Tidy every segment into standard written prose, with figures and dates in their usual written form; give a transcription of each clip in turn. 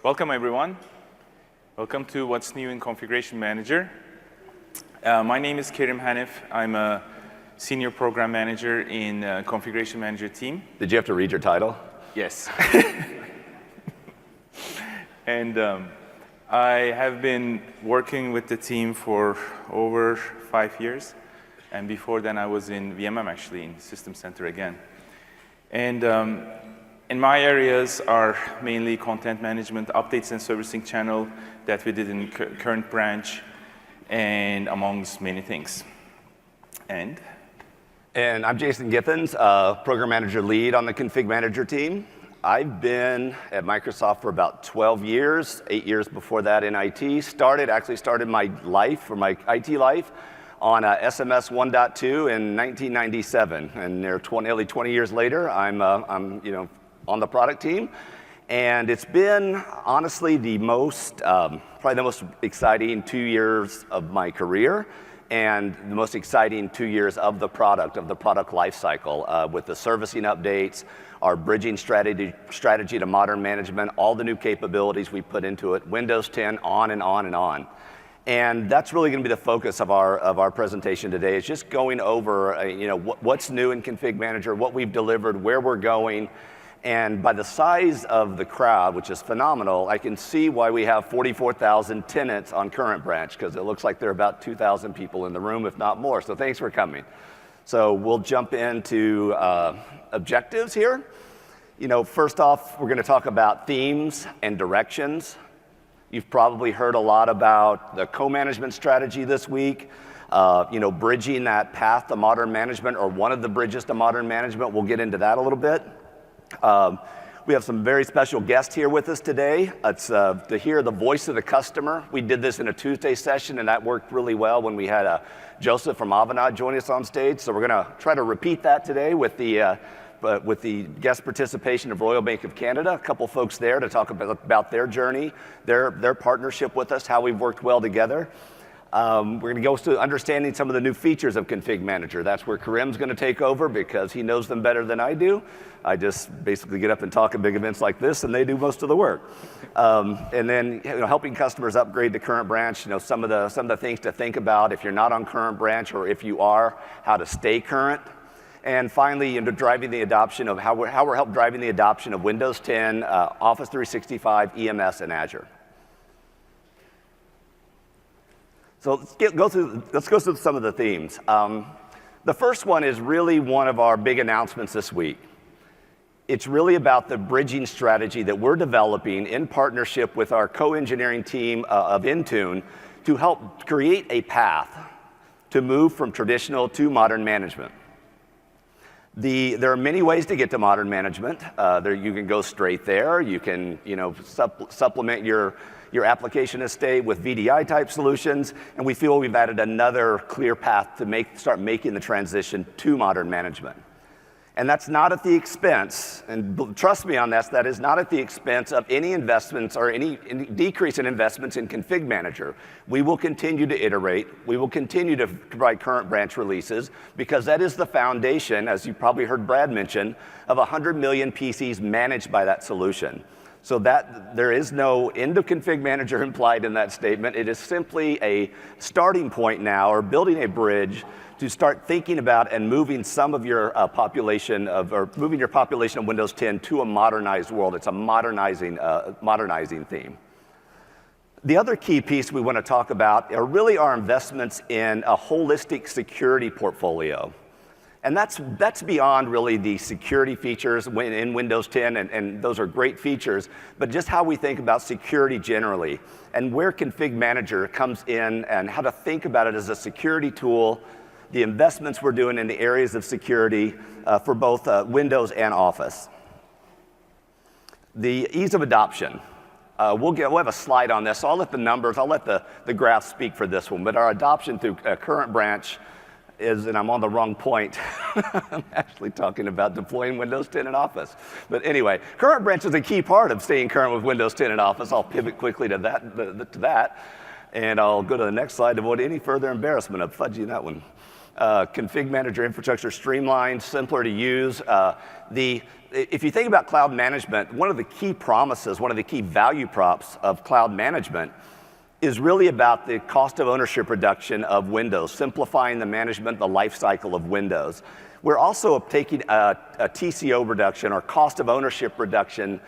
Welcome, everyone. Welcome to What's New in Configuration Manager. My name is Kerim Hanif. I'm a Senior Program Manager in Configuration Manager team. Did you have to read your title? Yes. And I have been working with the team for over 5 years. And before then, I was in VMM, actually, in System Center again. And in my areas are mainly content management, updates and servicing channel that we did in current branch, and amongst many things. And I'm Jason Giffens, Program Manager Lead on the Config Manager team. I've been at Microsoft for about 12 years, 8 years before that in IT. Actually started my life, or my IT life, on SMS 1.2 in 1997. And nearly 20 years later, I'm on the product team. And it's been, honestly, probably the most exciting 2 years of my career, and the most exciting 2 years of the product life cycle, with the servicing updates, our bridging strategy to modern management, all the new capabilities we put into it, Windows 10, on and on and on. And that's really going to be the focus of our presentation today, is just going over what's new in Config Manager, what we've delivered, where we're going. And by the size of the crowd, which is phenomenal, I can see why we have 44,000 tenants on current branch, because it looks like there are about 2,000 people in the room, if not more. So thanks for coming. So we'll jump into objectives here. First off, we're going to talk about themes and directions. You've probably heard a lot about the co-management strategy this week, bridging that path to modern management, or one of the bridges to modern management. We'll get into that a little bit. We have some very special guests here with us today. It's to hear the voice of the customer. We did this in a Tuesday session, and that worked really well when we had Joseph from Avanade join us on stage. So we're going to try to repeat that today with the guest participation of Royal Bank of Canada. A couple folks there to talk about their journey, their partnership with us, how we've worked well together. We're going to go to understanding some of the new features of Config Manager. That's where Kerim's going to take over, because he knows them better than I do. I just basically get up and talk at big events like this, and they do most of the work. And then helping customers upgrade to current branch. Some of the things to think about if you're not on current branch, or if you are, how to stay current. And finally, driving the adoption of how we're helping driving the adoption of Windows 10, Office 365, EMS, and Azure. So let's go through some of the themes. The first one is really one of our big announcements this week. It's really about the bridging strategy that we're developing in partnership with our co-engineering team of Intune to help create a path to move from traditional to modern management. There are many ways to get to modern management. You can go straight there. You can supplement your application estate with VDI type solutions, and we feel we've added another clear path to start making the transition to modern management. And that's not at the expense, and trust me on this, that is not at the expense of any investments or any decrease in investments in Config Manager. We will continue to iterate. We will continue to provide current branch releases, because that is the foundation, as you probably heard Brad mention, of 100 million PCs managed by that solution. So that there is no end of Config Manager implied in that statement. It is simply a starting point now, or building a bridge to start thinking about and moving some of your moving your population of Windows 10 to a modernized world. It's a modernizing theme. The other key piece we want to talk about are really our investments in a holistic security portfolio. And that's beyond really the security features in Windows 10, and those are great features, but just how we think about security generally, and where Config Manager comes in, and how to think about it as a security tool, the investments we're doing in the areas of security for both Windows and Office. The ease of adoption. We'll have a slide on this, so I'll let the graph speak for this one, but our adoption through current branch is, and I'm on the wrong point, I'm actually talking about deploying Windows 10 in Office. But anyway, current branch is a key part of staying current with Windows 10 in Office. I'll pivot quickly to that, and I'll go to the next slide to avoid any further embarrassment of fudging that one. config manager infrastructure streamlined, simpler to use. If you think about cloud management, one of the key promises, one of the key value props of cloud management is really about the cost of ownership reduction of Windows, simplifying the management, the life cycle of Windows. We're also taking a TCO reduction or cost of ownership reduction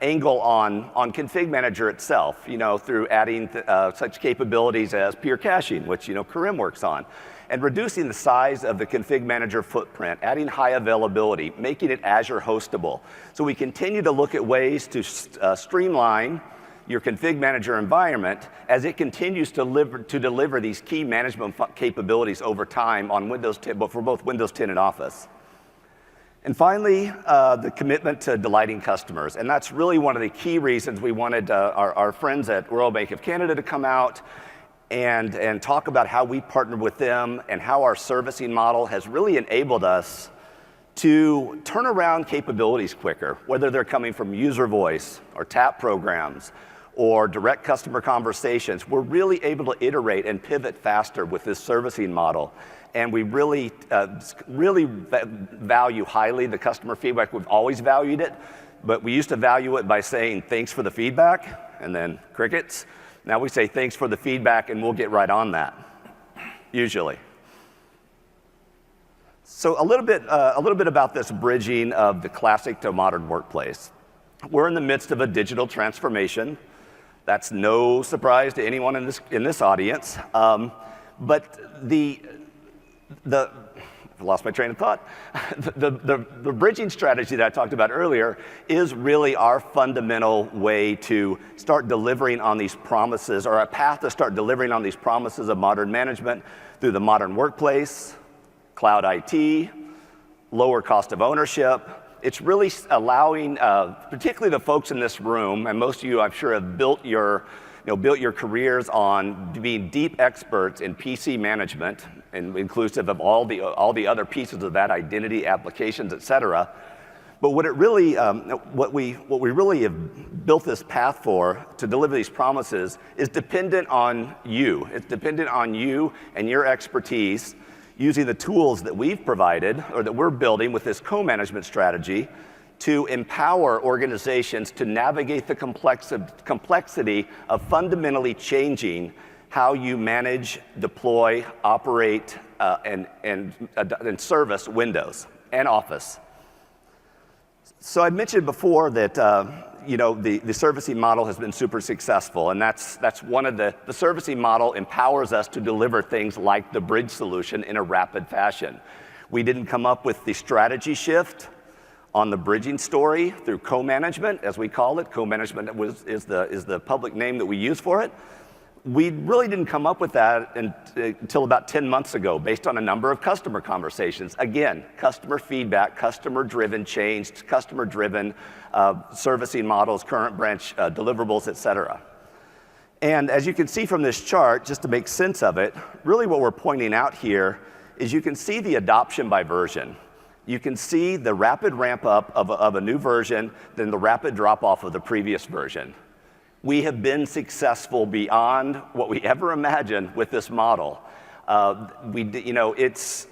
angle on config manager itself, through adding such capabilities as peer caching, which Karim works on, and reducing the size of the config manager footprint, adding high availability, making it Azure hostable. So we continue to look at ways to streamline your config manager environment as it continues to deliver these key management capabilities over time on Windows 10, but for both Windows 10 and Office. And finally, the commitment to delighting customers. And that's really one of the key reasons we wanted our friends at Royal Bank of Canada to come out and talk about how we partnered with them and how our servicing model has really enabled us to turn around capabilities quicker, whether they're coming from user voice or tap programs or direct customer conversations. We're really able to iterate and pivot faster with this servicing model. And we really value highly the customer feedback. We've always valued it, but we used to value it by saying, thanks for the feedback, and then crickets. Now we say, thanks for the feedback, and we'll get right on that, usually. So a little bit about this bridging of the classic to modern workplace. We're in the midst of a digital transformation. That's no surprise to anyone in this audience. But I've lost my train of thought. The bridging strategy that I talked about earlier is really our fundamental way to start delivering on these promises, or a path to start delivering on these promises of modern management through the modern workplace, cloud IT, lower cost of ownership. It's really allowing, particularly the folks in this room, and most of you I'm sure have built your careers on being deep experts in PC management, and inclusive of all the other pieces of that, identity, applications, et cetera. But what we really have built this path for to deliver these promises is dependent on you. It's dependent on you and your expertise using the tools that we've provided or that we're building with this co-management strategy to empower organizations to navigate the complexity of fundamentally changing how you manage, deploy, operate, and service Windows and Office. So I mentioned before that the servicing model has been super successful, and that's one of the servicing model empowers us to deliver things like the bridge solution in a rapid fashion. We didn't come up with the strategy shift on the bridging story through co-management, as we call it. Co-management is the public name that we use for it. We really didn't come up with that until about 10 months ago, based on a number of customer conversations. Again, customer feedback, customer-driven change, customer-driven servicing models, current branch deliverables, et cetera. And as you can see from this chart, just to make sense of it, really what we're pointing out here is you can see the adoption by version. You can see the rapid ramp up of a new version, then the rapid drop off of the previous version. We have been successful beyond what we ever imagined with this model. It's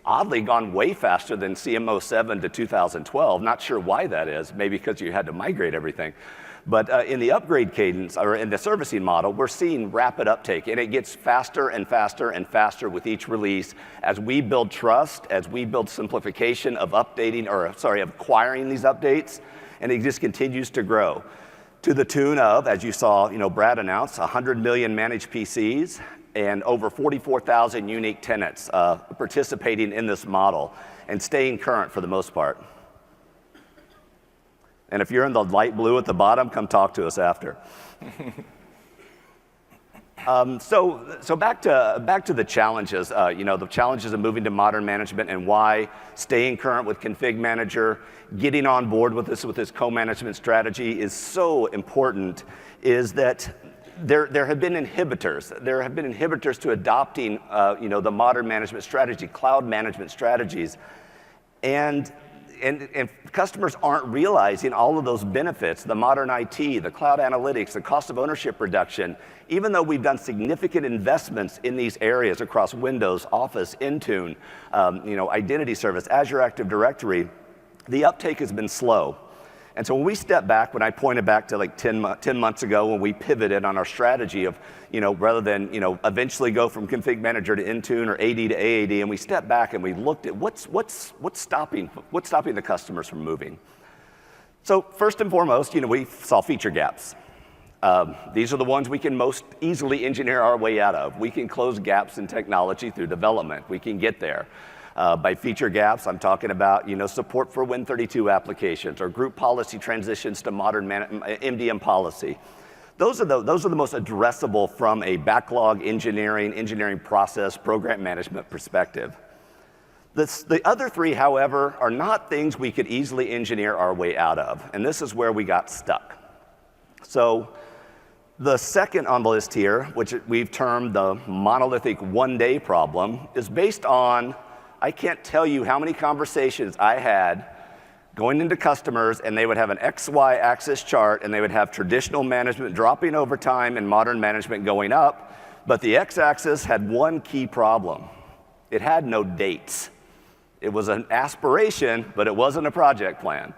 oddly gone way faster than CM07 to 2012. Not sure why that is. Maybe because you had to migrate everything. But in the upgrade cadence, or in the servicing model, we're seeing rapid uptake, and it gets faster and faster and faster with each release as we build trust, as we build simplification of acquiring these updates, and it just continues to grow. To the tune of, as you saw, Brad announced, 100 million managed PCs and over 44,000 unique tenants participating in this model and staying current for the most part. And if you're in the light blue at the bottom, come talk to us after. So back to the challenges, the challenges of moving to modern management and why staying current with Config Manager, getting on board with this co-management strategy is so important, is that there have been inhibitors. There have been inhibitors to adopting the modern management strategy, cloud management strategies. And and customers aren't realizing all of those benefits, the modern IT, the cloud analytics, the cost of ownership reduction. Even though we've done significant investments in these areas across Windows, Office, Intune, Identity Service, Azure Active Directory, the uptake has been slow. And so when we step back, when I pointed back to like 10 months ago when we pivoted on our strategy of, rather than, eventually go from Config Manager to Intune or AD to AAD, and we stepped back and we looked at what's stopping the customers from moving. So first and foremost, we saw feature gaps. These are the ones we can most easily engineer our way out of. We can close gaps in technology through development. We can get there. By feature gaps, I'm talking about support for Win32 applications or group policy transitions to modern MDM policy. Those are the most addressable from a backlog engineering process, program management perspective. The other three, however, are not things we could easily engineer our way out of, and this is where we got stuck. So the second on the list here, which we've termed the monolithic one-day problem, is based on, I can't tell you how many conversations I had going into customers, and they would have an XY axis chart, and they would have traditional management dropping over time and modern management going up, but the X-axis had one key problem. It had no dates. It was an aspiration, but it wasn't a project plan.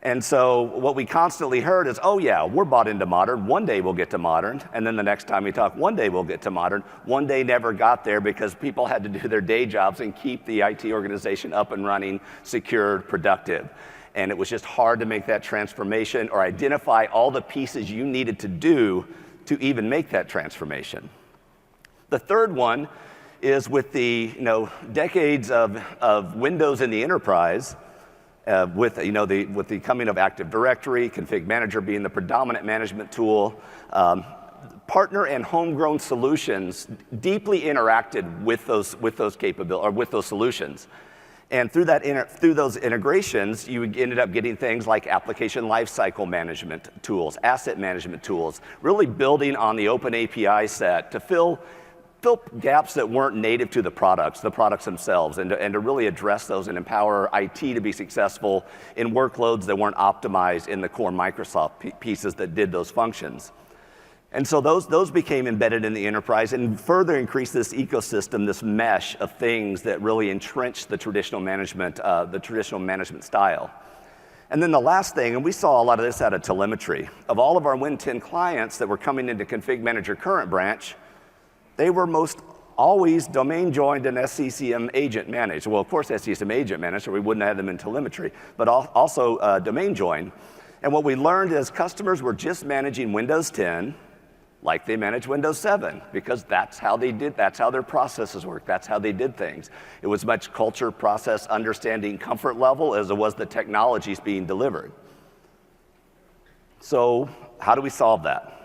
And so what we constantly heard is, oh yeah, we're bought into modern, one day we'll get to modern, and then the next time we talk, one day we'll get to modern. One day never got there because people had to do their day jobs and keep the IT organization up and running, secured, productive. And it was just hard to make that transformation or identify all the pieces you needed to do to even make that transformation. The third one is with the decades of Windows in the enterprise, with the coming of Active Directory, Config Manager being the predominant management tool, partner and homegrown solutions deeply interacted with those capabilities or with those solutions. And through those integrations, you ended up getting things like application lifecycle management tools, asset management tools, really building on the open API set to fill gaps that weren't native to the products themselves, and to really address those and empower IT to be successful in workloads that weren't optimized in the core Microsoft pieces that did those functions. And so those became embedded in the enterprise and further increased this ecosystem, this mesh of things that really entrenched the traditional management style. And then the last thing, and we saw a lot of this out of telemetry, of all of our Win 10 clients that were coming into Config Manager Current Branch, they were most always domain joined and SCCM agent managed. Well, of course, SCCM agent managed, or we wouldn't have them in telemetry, but also domain joined. And what we learned is customers were just managing Windows 10 like they manage Windows 7, because that's how their processes work, that's how they did things. It was much culture, process, understanding, comfort level as it was the technologies being delivered. So how do we solve that?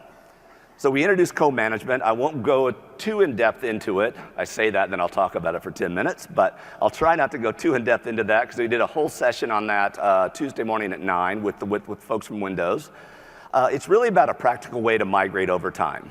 So we introduced co-management. I won't go too in-depth into it. I say that, and then I'll talk about it for 10 minutes, but I'll try not to go too in-depth into that because we did a whole session on that Tuesday morning at 9 with folks from Windows. It's really about a practical way to migrate over time.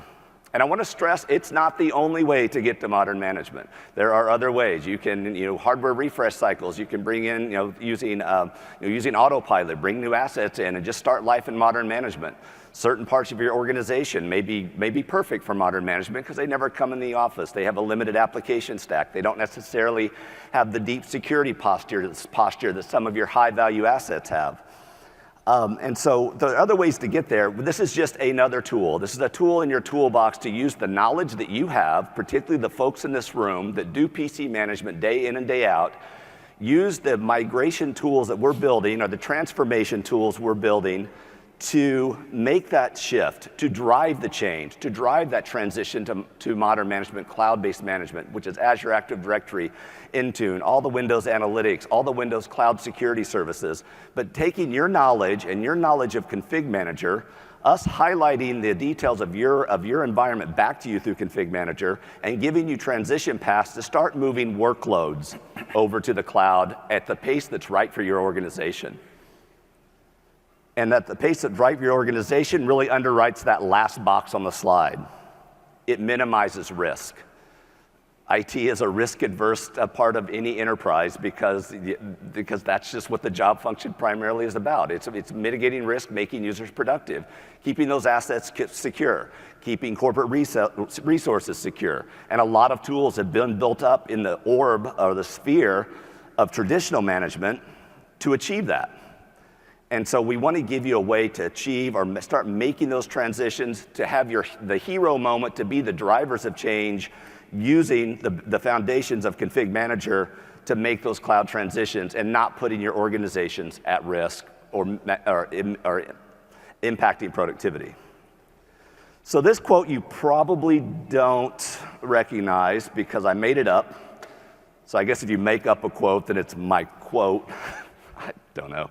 And I want to stress, it's not the only way to get to modern management. There are other ways. You can, hardware refresh cycles. You can bring in, using autopilot, bring new assets in, and just start life in modern management. Certain parts of your organization may be perfect for modern management because they never come in the office. They have a limited application stack. They don't necessarily have the deep security posture that some of your high-value assets have. And so there are other ways to get there. This is just another tool. This is a tool in your toolbox to use the knowledge that you have, particularly the folks in this room that do PC management day in and day out. Use the migration tools that we're building, or the transformation tools we're building, to make that shift, to drive the change, to drive that transition to modern management, cloud-based management, which is Azure Active Directory, Intune, all the Windows analytics, all the Windows cloud security services, but taking your knowledge and your knowledge of Config Manager, us highlighting the details of your environment back to you through Config Manager, and giving you transition paths to start moving workloads over to the cloud at the pace that's right for your organization. And that the pace that's right for your organization really underwrites that last box on the slide. It minimizes risk. IT is a risk-adverse part of any enterprise because that's just what the job function primarily is about. It's mitigating risk, making users productive, keeping those assets secure, keeping corporate resources secure. And a lot of tools have been built up in the orb or the sphere of traditional management to achieve that. And so we want to give you a way to achieve or start making those transitions, to have the hero moment, to be the drivers of change, using the foundations of Config Manager to make those cloud transitions and not putting your organizations at risk or impacting productivity. So this quote you probably don't recognize because I made it up. So I guess if you make up a quote, then it's my quote. I don't know.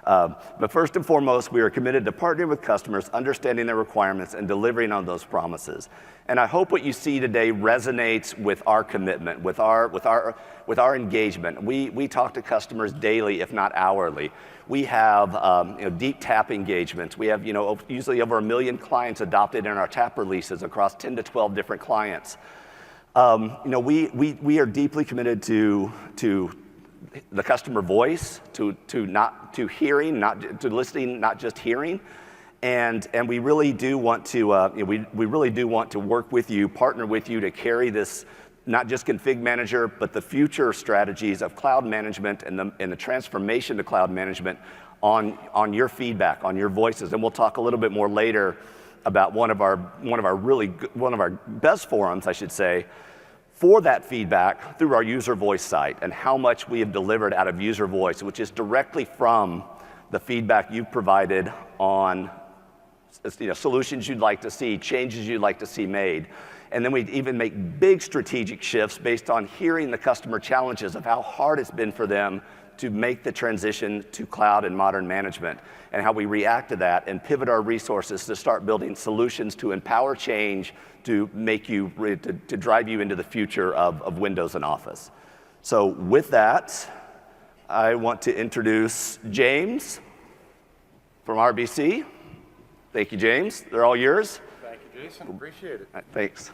But first and foremost, we are committed to partnering with customers, understanding their requirements, and delivering on those promises. And I hope what you see today resonates with our commitment, with our engagement. We talk to customers daily, if not hourly. We have deep tap engagements. We have usually over 1 million clients adopted in our tap releases across 10 to 12 different clients. We are deeply committed to the customer voice, to hearing, not to listening, not just hearing, and we really do want to we really do want to work with you, partner with you to carry this, not just Config Manager, but the future strategies of cloud management and the transformation to cloud management on your feedback, on your voices, and we'll talk a little bit more later about one of our best forums, I should say, for that feedback through our user voice site and how much we have delivered out of user voice, which is directly from the feedback you've provided on solutions you'd like to see, changes you'd like to see made. And then we even make big strategic shifts based on hearing the customer challenges of how hard it's been for them to make the transition to cloud and modern management, and how we react to that and pivot our resources to start building solutions to empower change, to drive you into the future of Windows and Office. So with that, I want to introduce James from RBC. Thank you, James. They're all yours. Thank you, Jason. Appreciate it. Thanks.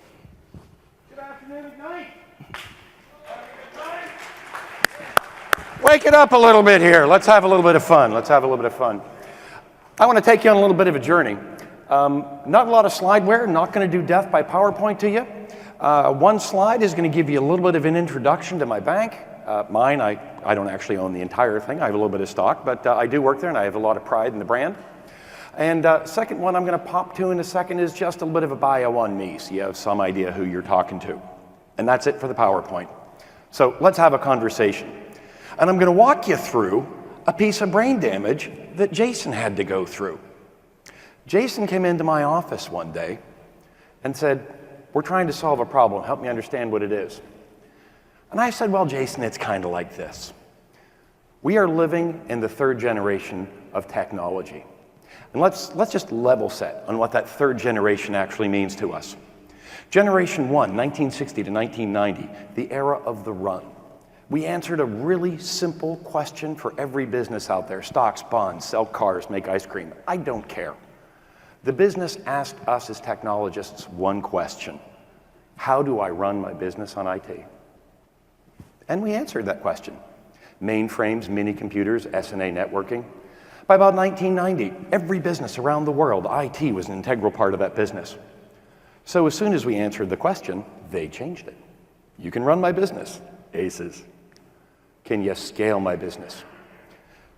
Good afternoon, Ignite. Wake it up a little bit here. Let's have a little bit of fun. I want to take you on a little bit of a journey. Not a lot of slideware, not going to do death by PowerPoint to you. One slide is going to give you a little bit of an introduction to my bank. Mine, I don't actually own the entire thing. I have a little bit of stock, but I do work there and I have a lot of pride in the brand. And second one I'm going to pop to in a second is just a little bit of a bio on me, so you have some idea who you're talking to. And that's it for the PowerPoint. So let's have a conversation. And I'm going to walk you through a piece of brain damage that Jason had to go through. Jason came into my office one day and said, "We're trying to solve a problem. Help me understand what it is." And I said, "Well, Jason, it's kind of like this. We are living in the third generation of technology. And let's just level set on what that third generation actually means to us. Generation 1, 1960 to 1990, the era of the run. We answered a really simple question for every business out there: stocks, bonds, sell cars, make ice cream. I don't care. The business asked us as technologists one question: how do I run my business on IT? And we answered that question. Mainframes, mini computers, SNA networking. By about 1990, every business around the world, IT was an integral part of that business. So as soon as we answered the question, they changed it. You can run my business, aces. Can you scale my business?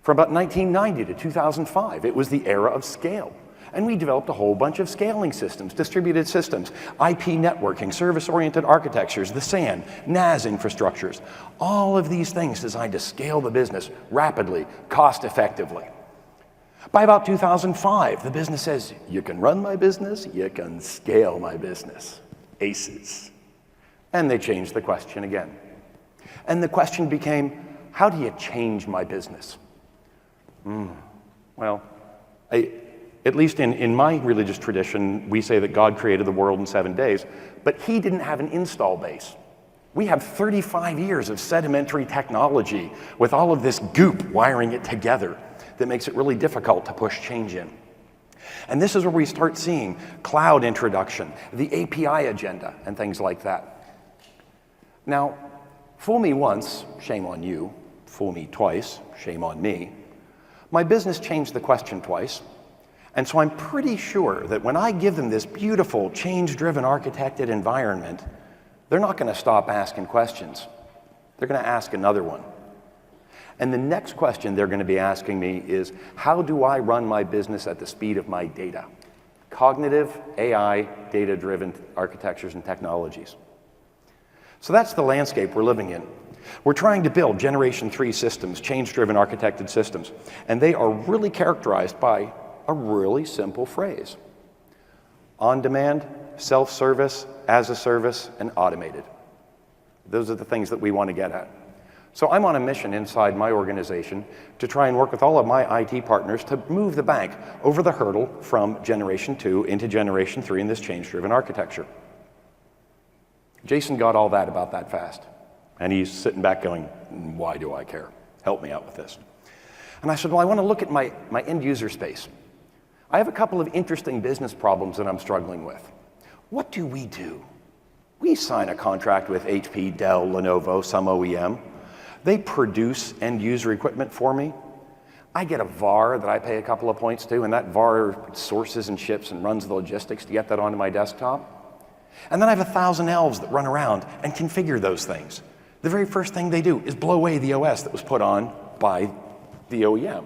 From about 1990 to 2005, it was the era of scale. And we developed a whole bunch of scaling systems, distributed systems, IP networking, service-oriented architectures, the SAN, NAS infrastructures, all of these things designed to scale the business rapidly, cost-effectively. By about 2005, the business says, you can run my business, you can scale my business, aces. And they changed the question again. And the question became, how do you change my business? Well, at least in my religious tradition, we say that God created the world in 7 days, but he didn't have an install base. We have 35 years of sedimentary technology with all of this goop wiring it together that makes it really difficult to push change in. And this is where we start seeing cloud introduction, the API agenda, and things like that. Now, fool me once, shame on you. Fool me twice, shame on me. My business changed the question twice. And so I'm pretty sure that when I give them this beautiful, change-driven, architected environment, they're not going to stop asking questions. They're going to ask another one. And the next question they're going to be asking me is, how do I run my business at the speed of my data? Cognitive, AI, data-driven architectures and technologies. So that's the landscape we're living in. We're trying to build Generation 3 systems, change-driven architected systems, and they are really characterized by a really simple phrase: on-demand, self-service, as a service, and automated. Those are the things that we want to get at. So I'm on a mission inside my organization to try and work with all of my IT partners to move the bank over the hurdle from Generation 2 into Generation 3 in this change-driven architecture. Jason got all that about that fast. And he's sitting back going, why do I care? Help me out with this. And I said, well, I want to look at my end user space. I have a couple of interesting business problems that I'm struggling with. What do? We sign a contract with HP, Dell, Lenovo, some OEM. They produce end user equipment for me. I get a VAR that I pay a couple of points to, and that VAR sources and ships and runs the logistics to get that onto my desktop. And then I have 1,000 elves that run around and configure those things. The very first thing they do is blow away the OS that was put on by the OEM.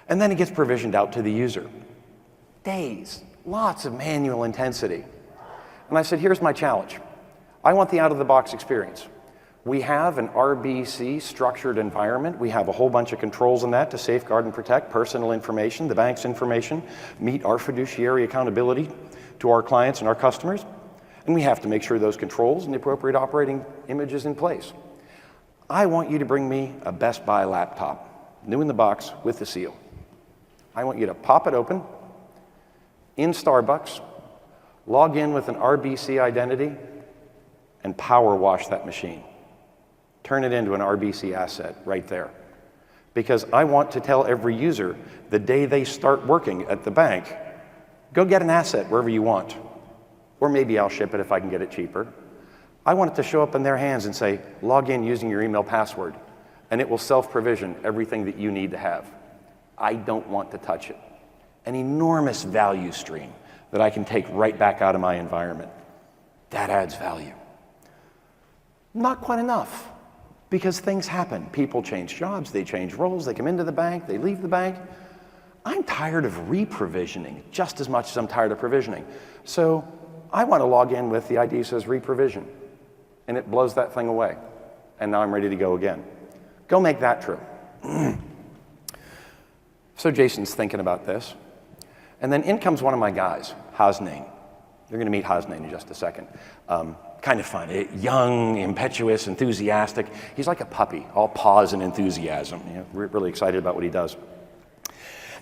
And then it gets provisioned out to the user. Days, lots of manual intensity. And I said, here's my challenge. I want the out-of-the-box experience. We have an RBC structured environment. We have a whole bunch of controls in that to safeguard and protect personal information, the bank's information, meet our fiduciary accountability to our clients and our customers. And we have to make sure those controls and the appropriate operating image is in place. I want you to bring me a Best Buy laptop, new in the box with the seal. I want you to pop it open in Starbucks, log in with an RBC identity, and power wash that machine. Turn it into an RBC asset right there. Because I want to tell every user the day they start working at the bank, go get an asset wherever you want. Or maybe I'll ship it if I can get it cheaper. I want it to show up in their hands and say, log in using your email password, and it will self-provision everything that you need to have. I don't want to touch it. An enormous value stream that I can take right back out of my environment. That adds value. Not quite enough, because things happen. People change jobs, they change roles, they come into the bank, they leave the bank. I'm tired of re-provisioning just as much as I'm tired of provisioning. So I want to log in with the ID that says re-provision, and it blows that thing away. And now I'm ready to go again. Go make that true. So Jason's thinking about this. And then in comes one of my guys, Hasnain. You're going to meet Hasnain in just a second. Kind of fun, young, impetuous, enthusiastic. He's like a puppy, all paws and enthusiasm. You know, really excited about what he does.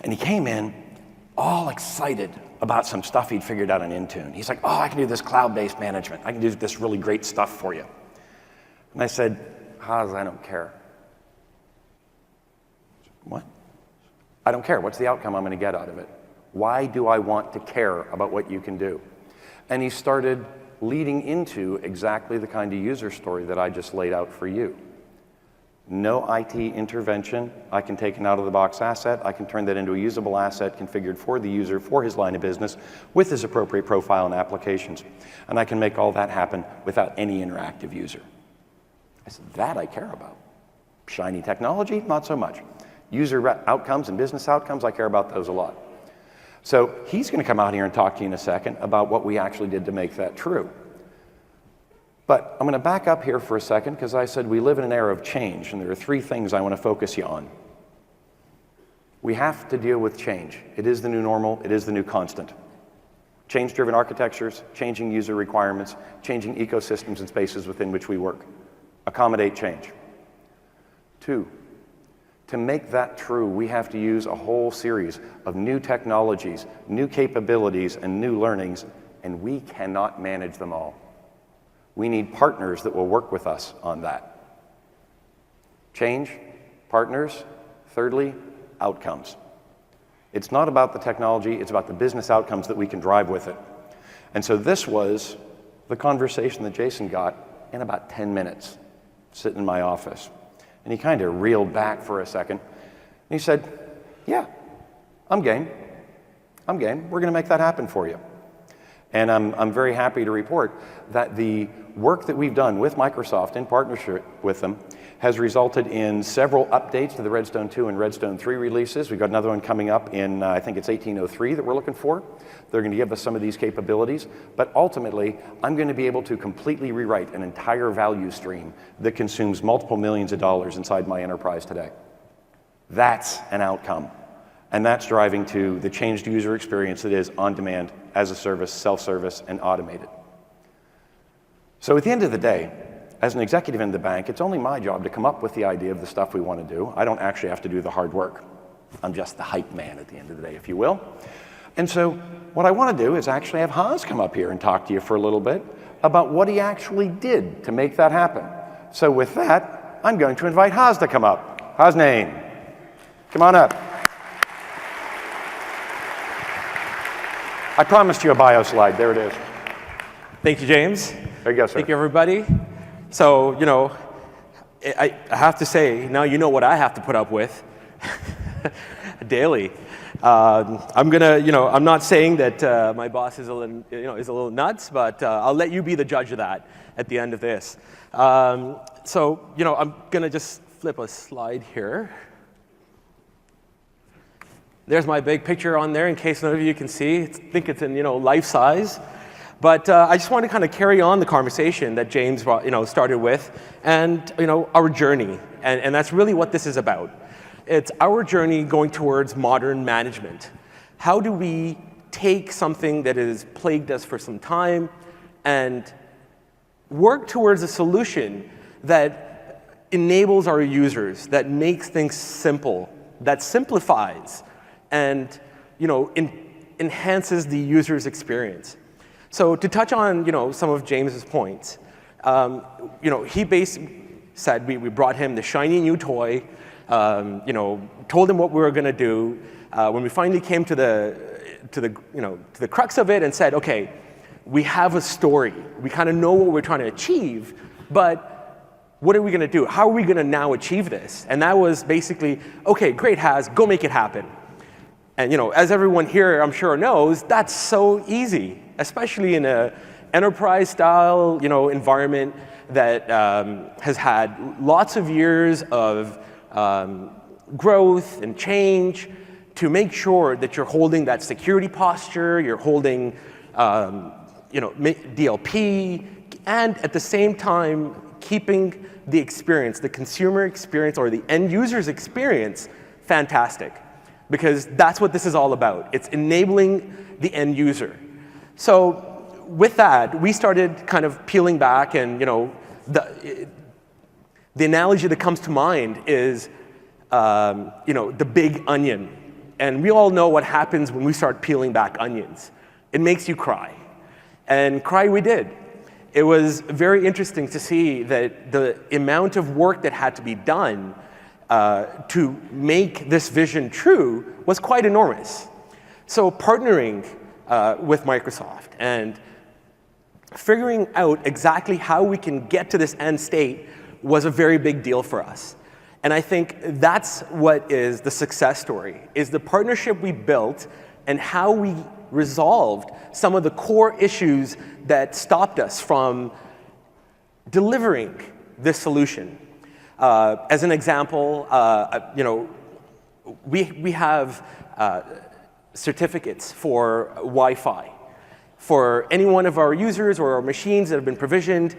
And he came in all excited about some stuff he'd figured out on Intune. He's like, oh, I can do this cloud-based management. I can do this really great stuff for you. And I said, Haz, I don't care. What? I don't care. What's the outcome I'm going to get out of it? Why do I want to care about what you can do? And he started leading into exactly the kind of user story that I just laid out for you. No IT intervention. I can take an out-of-the-box asset. I can turn that into a usable asset configured for the user, for his line of business, with his appropriate profile and applications. And I can make all that happen without any interactive user. I said, that I care about. Shiny technology, not so much. User outcomes and business outcomes, I care about those a lot. So he's going to come out here and talk to you in a second about what we actually did to make that true. But I'm going to back up here for a second because I said we live in an era of change, and there are three things I want to focus you on. We have to deal with change. It is the new normal. It is the new constant. Change-driven architectures, changing user requirements, changing ecosystems and spaces within which we work. Accommodate change. 2, to make that true, we have to use a whole series of new technologies, new capabilities, and new learnings, and we cannot manage them all. We need partners that will work with us on that. Change, partners. Thirdly, outcomes. It's not about the technology, it's about the business outcomes that we can drive with it. And so this was the conversation that Jason got in about 10 minutes, sitting in my office. And he kind of reeled back for a second. And he said, yeah, I'm game. I'm game. We're going to make that happen for you. And I'm very happy to report that the work that we've done with Microsoft in partnership with them has resulted in several updates to the Redstone 2 and Redstone 3 releases. We've got another one coming up in, I think it's 1803 that we're looking for. They're going to give us some of these capabilities. But ultimately, I'm going to be able to completely rewrite an entire value stream that consumes multiple millions of dollars inside my enterprise today. That's an outcome. And that's driving to the changed user experience that is on demand, as a service, self-service, and automated. So at the end of the day, as an executive in the bank, it's only my job to come up with the idea of the stuff we want to do. I don't actually have to do the hard work. I'm just the hype man at the end of the day, if you will. And so what I want to do is actually have Haas come up here and talk to you for a little bit about what he actually did to make that happen. So with that, I'm going to invite Haas to come up. Haas name. Come on up. I promised you a bio slide. There it is. Thank you, James. There you go, sir. Thank you, everybody. So, you know, I have to say, now you know what I have to put up with daily. I'm gonna, you know, I'm not saying that my boss is a little nuts, but I'll let you be the judge of that at the end of this. So, you know, I'm gonna just flip a slide here. There's my big picture on there in case none of you can see. I think it's in, you know, life size. But I just want to kind of carry on the conversation that James, you know, started with, and, you know, our journey. And that's really what this is about. It's our journey going towards modern management. How do we take something that has plagued us for some time and work towards a solution that enables our users, that makes things simple, that simplifies, and, you know, enhances the user's experience. So to touch on, you know, some of James's points, you know, he basically said we brought him the shiny new toy, you know, told him what we were going to do. When we finally came to the crux of it and said, okay, we have a story. We kind of know what we're trying to achieve, but what are we going to do? How are we going to now achieve this? And that was basically, okay, great, Has, go make it happen. And, you know, as everyone here, I'm sure, knows, that's so easy, especially in an enterprise-style, you know, environment that has had lots of years of growth and change to make sure that you're holding that security posture, you're holding, you know, DLP, and at the same time keeping the experience, the consumer experience or the end user's experience, fantastic. Because that's what this is all about. It's enabling the end user. So with that, we started kind of peeling back, and, you know, the analogy that comes to mind is, you know, the big onion. And we all know what happens when we start peeling back onions. It makes you cry. And cry we did. It was very interesting to see that the amount of work that had to be done to make this vision true was quite enormous. So partnering with Microsoft and figuring out exactly how we can get to this end state was a very big deal for us. And I think that's what is the success story, is the partnership we built and how we resolved some of the core issues that stopped us from delivering this solution. As an example, you know, we have certificates for Wi-Fi. For any one of our users or our machines that have been provisioned,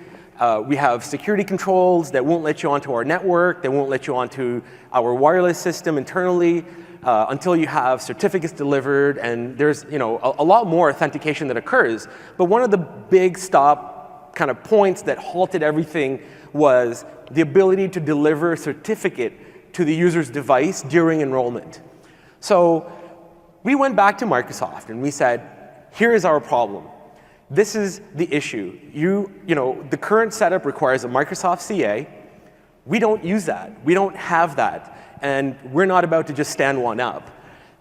we have security controls that won't let you onto our network, that won't let you onto our wireless system internally until you have certificates delivered, and there's, you know, a lot more authentication that occurs. But one of the big stop kind of points that halted everything was the ability to deliver a certificate to the user's device during enrollment. So we went back to Microsoft and we said, here is our problem. This is the issue. You know, the current setup requires a Microsoft CA. We don't use that. We don't have that. And we're not about to just stand one up.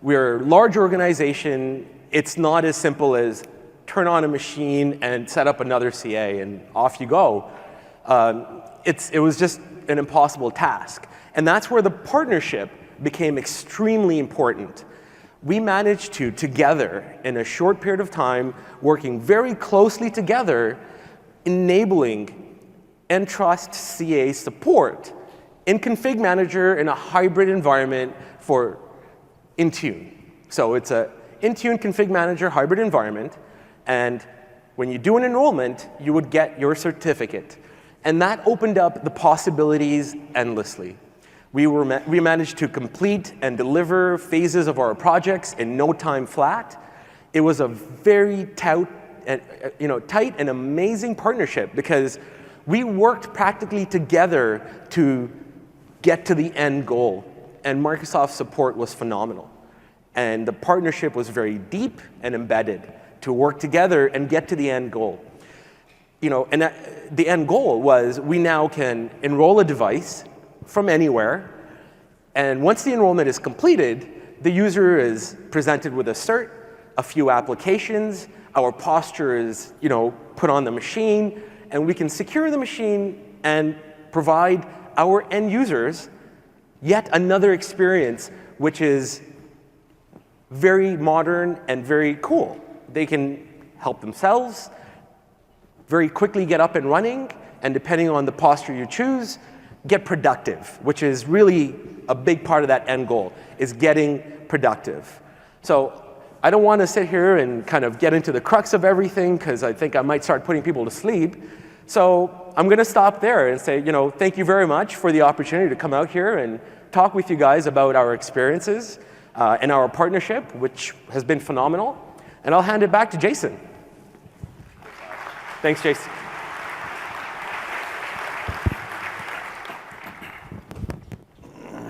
We're a large organization. It's not as simple as turn on a machine and set up another CA and off you go. It was just an impossible task. And that's where the partnership became extremely important. We managed to, together, in a short period of time, working very closely together, enabling Entrust CA support in Config Manager in a hybrid environment for Intune. So it's a Intune Config Manager hybrid environment, and when you do an enrollment, you would get your certificate. And that opened up the possibilities endlessly. We managed to complete and deliver phases of our projects in no time flat. It was a very tight and amazing partnership because we worked practically together to get to the end goal. And Microsoft's support was phenomenal. And the partnership was very deep and embedded to work together and get to the end goal. And the end goal was we now can enroll a device from anywhere, and once the enrollment is completed, the user is presented with a cert, a few applications, our posture is put on the machine, and we can secure the machine and provide our end users yet another experience which is very modern and very cool. They can help themselves, very quickly get up and running, and depending on the posture you choose, get productive, which is really a big part of that end goal, is getting productive. So I don't want to sit here and kind of get into the crux of everything, because I think I might start putting people to sleep. So I'm going to stop there and say, thank you very much for the opportunity to come out here and talk with you guys about our experiences and our partnership, which has been phenomenal. And I'll hand it back to Jason. Thanks, Jason.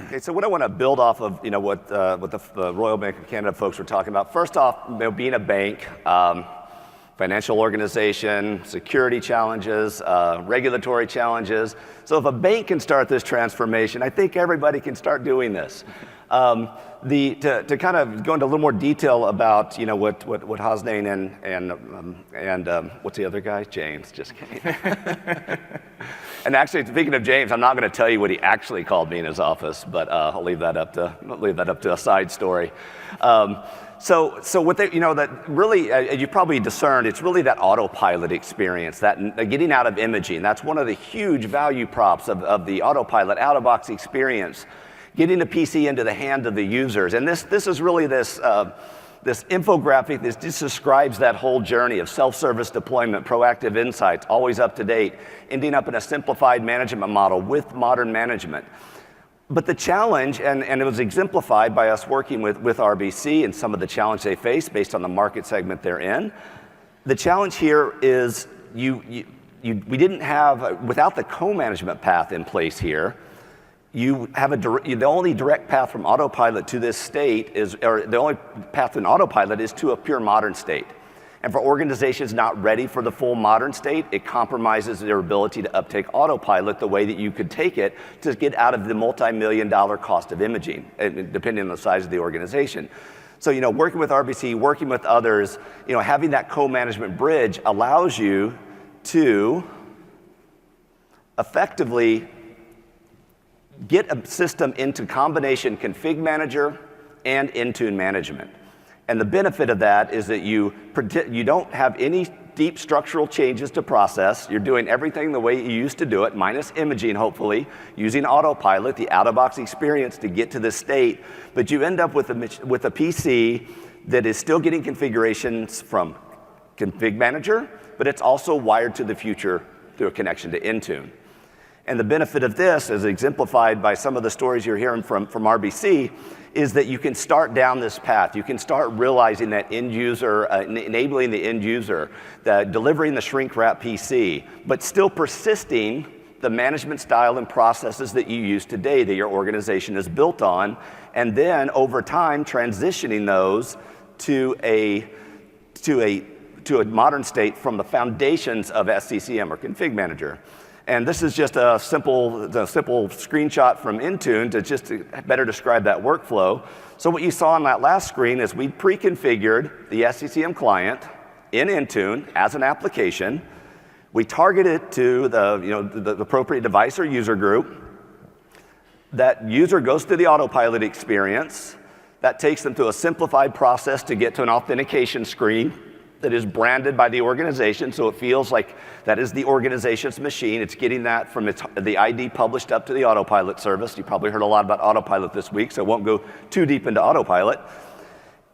Okay, so what I want to build off of, what the Royal Bank of Canada folks were talking about. First off, being a bank, financial organization, security challenges, regulatory challenges. So if a bank can start this transformation, I think everybody can start doing this. To kind of go into a little more detail about what Hosnain and what's the other guy? James, just kidding. And actually, speaking of James, I'm not going to tell you what he actually called me in his office, but I'll leave that up to a side story. So what they, that really, you probably discerned, it's really that autopilot experience, that getting out of imaging. That's one of the huge value props of the autopilot out-of-box experience. Getting the PC into the hand of the users. And this is really this infographic that just describes that whole journey of self-service deployment, proactive insights, always up to date, ending up in a simplified management model with modern management. But the challenge, and it was exemplified by us working with RBC and some of the challenge they face based on the market segment they're in. The challenge here is we didn't have, without the co-management path in place here, you have the only direct path from autopilot to this state is, or the only path in autopilot is to a pure modern state. And for organizations not ready for the full modern state, it compromises their ability to uptake autopilot the way that you could take it to get out of the multi-million-dollar cost of imaging, depending on the size of the organization. So, working with RBC, working with others, having that co-management bridge allows you to effectively get a system into combination config manager and Intune management. And the benefit of that is that you don't have any deep structural changes to process. You're doing everything the way you used to do it, minus imaging, hopefully, using autopilot, the out-of-box experience to get to this state. But you end up with a PC that is still getting configurations from config manager, but it's also wired to the future through a connection to Intune. And the benefit of this, as exemplified by some of the stories you're hearing from RBC, is that you can start down this path. You can start realizing that end user, enabling the end user, delivering the shrink wrap PC, but still persisting the management style and processes that you use today that your organization is built on, and then over time transitioning those to a modern state from the foundations of SCCM or config manager. And this is just a simple screenshot from Intune to better describe that workflow. So what you saw on that last screen is we pre-configured the SCCM client in Intune as an application. We target it to the appropriate device or user group. That user goes through the autopilot experience. That takes them through a simplified process to get to an authentication screen that is branded by the organization, so it feels like that is the organization's machine. It's getting that from the ID published up to the autopilot service. You probably heard a lot about autopilot this week, so I won't go too deep into autopilot.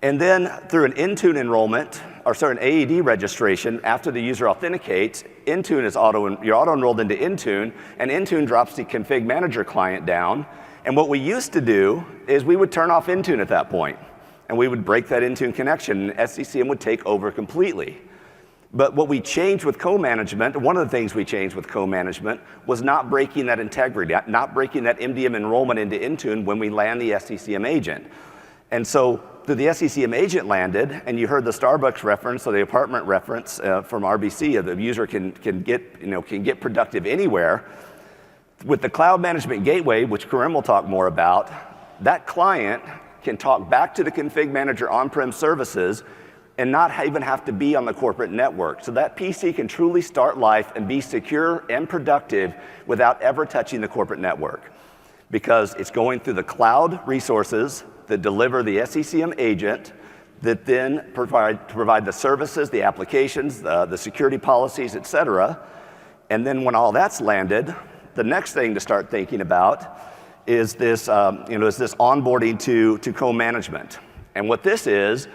And then through an Intune enrollment, an AED registration, after the user authenticates, Intune is you're auto-enrolled into Intune, and Intune drops the config manager client down. And what we used to do is we would turn off Intune at that point, and we would break that Intune connection, and SCCM would take over completely. But what we changed with co-management, one of the things we changed with co-management was not breaking that integrity, not breaking that MDM enrollment into Intune when we land the SCCM agent. And so the SCCM agent landed, and you heard the Starbucks reference or the apartment reference from RBC, the user can get productive anywhere. With the cloud management gateway, which Karim will talk more about, that client can talk back to the config manager on-prem services and not even have to be on the corporate network. So that PC can truly start life and be secure and productive without ever touching the corporate network, because it's going through the cloud resources that deliver the SCCM agent that then provide the services, the applications, the security policies, et cetera. And then when all that's landed, the next thing to start thinking about is this onboarding to co-management. And what this is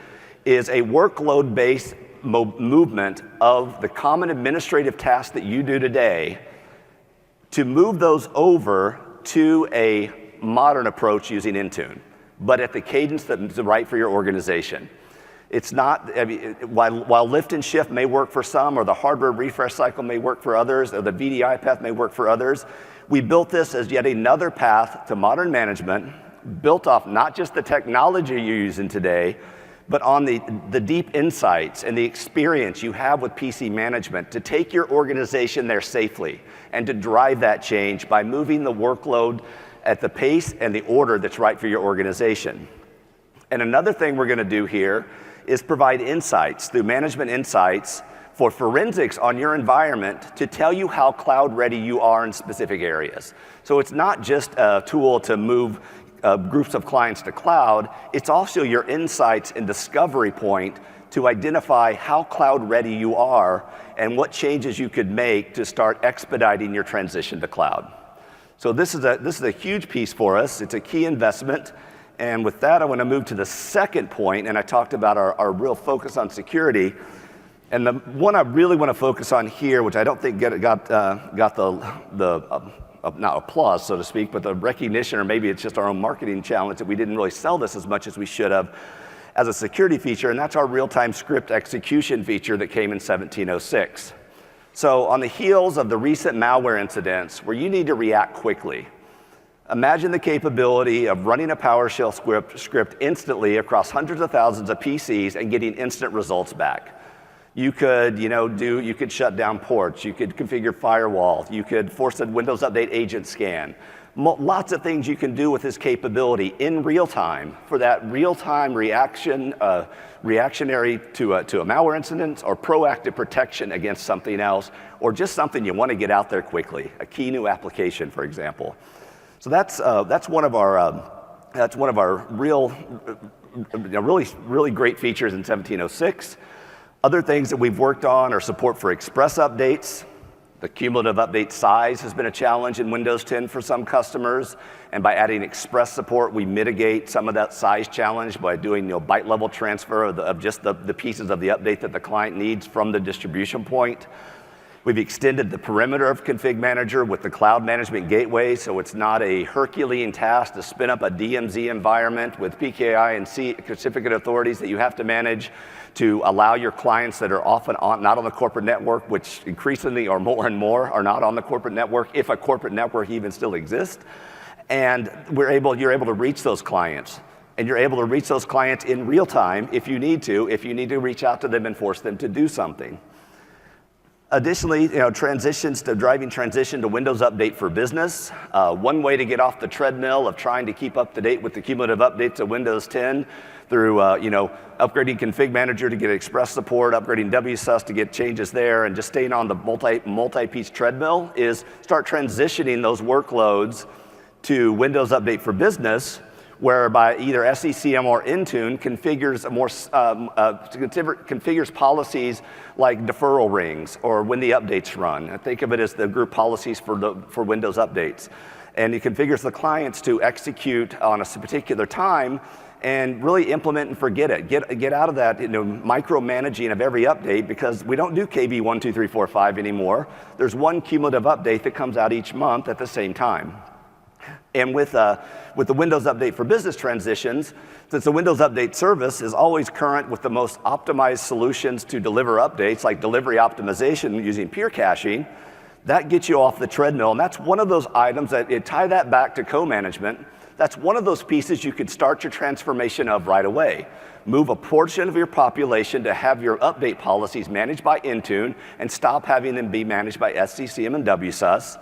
a workload-based movement of the common administrative tasks that you do today to move those over to a modern approach using Intune, but at the cadence that's right for your organization. It's not, while lift and shift may work for some, or the hardware refresh cycle may work for others, or the VDI path may work for others, we built this as yet another path to modern management, built off not just the technology you're using today, but on the deep insights and the experience you have with PC management to take your organization there safely and to drive that change by moving the workload at the pace and the order that's right for your organization. And another thing we're going to do here is provide insights through management insights for forensics on your environment to tell you how cloud ready you are in specific areas. So it's not just a tool to move groups of clients to cloud, it's also your insights and discovery point to identify how cloud ready you are and what changes you could make to start expediting your transition to cloud. So this is a huge piece for us. It's a key investment. And with that, I want to move to the second point, and I talked about our real focus on security. And the one I really want to focus on here, which I don't think got the not applause, so to speak, but the recognition, or maybe it's just our own marketing challenge that we didn't really sell this as much as we should have as a security feature, and that's our real-time script execution feature that came in 1706. So on the heels of the recent malware incidents where you need to react quickly, imagine the capability of running a PowerShell script instantly across hundreds of thousands of PCs and getting instant results back. You could, you could shut down ports, you could configure firewall, you could force a Windows Update agent scan. Lots of things you can do with this capability in real time for that real-time reaction, reactionary to a malware incident, or proactive protection against something else, or just something you want to get out there quickly, a key new application, for example. So that's one of our really great features in 1706. Other things that we've worked on are support for express updates. The cumulative update size has been a challenge in Windows 10 for some customers, and by adding express support, we mitigate some of that size challenge by doing byte level transfer of just the pieces of the update that the client needs from the distribution point. We've extended the perimeter of Config Manager with the Cloud Management Gateway, so it's not a Herculean task to spin up a DMZ environment with PKI and certificate authorities that you have to manage to allow your clients that are often not on the corporate network, which increasingly or more and more are not on the corporate network, if a corporate network even still exists. And you're able to reach those clients. And you're able to reach those clients in real time if you need to reach out to them and force them to do something. Additionally, driving transition to Windows Update for Business. One way to get off the treadmill of trying to keep up to date with the cumulative updates of Windows 10 through upgrading Config Manager to get Express support, upgrading WSUS to get changes there, and just staying on the multi-piece treadmill is start transitioning those workloads to Windows Update for Business, whereby either SCCM or Intune configures policies like deferral rings or when the updates run. And think of it as the group policies for Windows updates. And it configures the clients to execute on a particular time and really implement and forget it. Get out of that micromanaging of every update, because we don't do KB 1, 2, 3, 4, 5 anymore. There's one cumulative update that comes out each month at the same time. And with the Windows Update for Business transitions, since the Windows Update service is always current with the most optimized solutions to deliver updates, like delivery optimization using peer caching, that gets you off the treadmill. And that's one of those items that tie that back to co-management. That's one of those pieces you could start your transformation of right away. Move a portion of your population to have your update policies managed by Intune and stop having them be managed by SCCM and WSUS,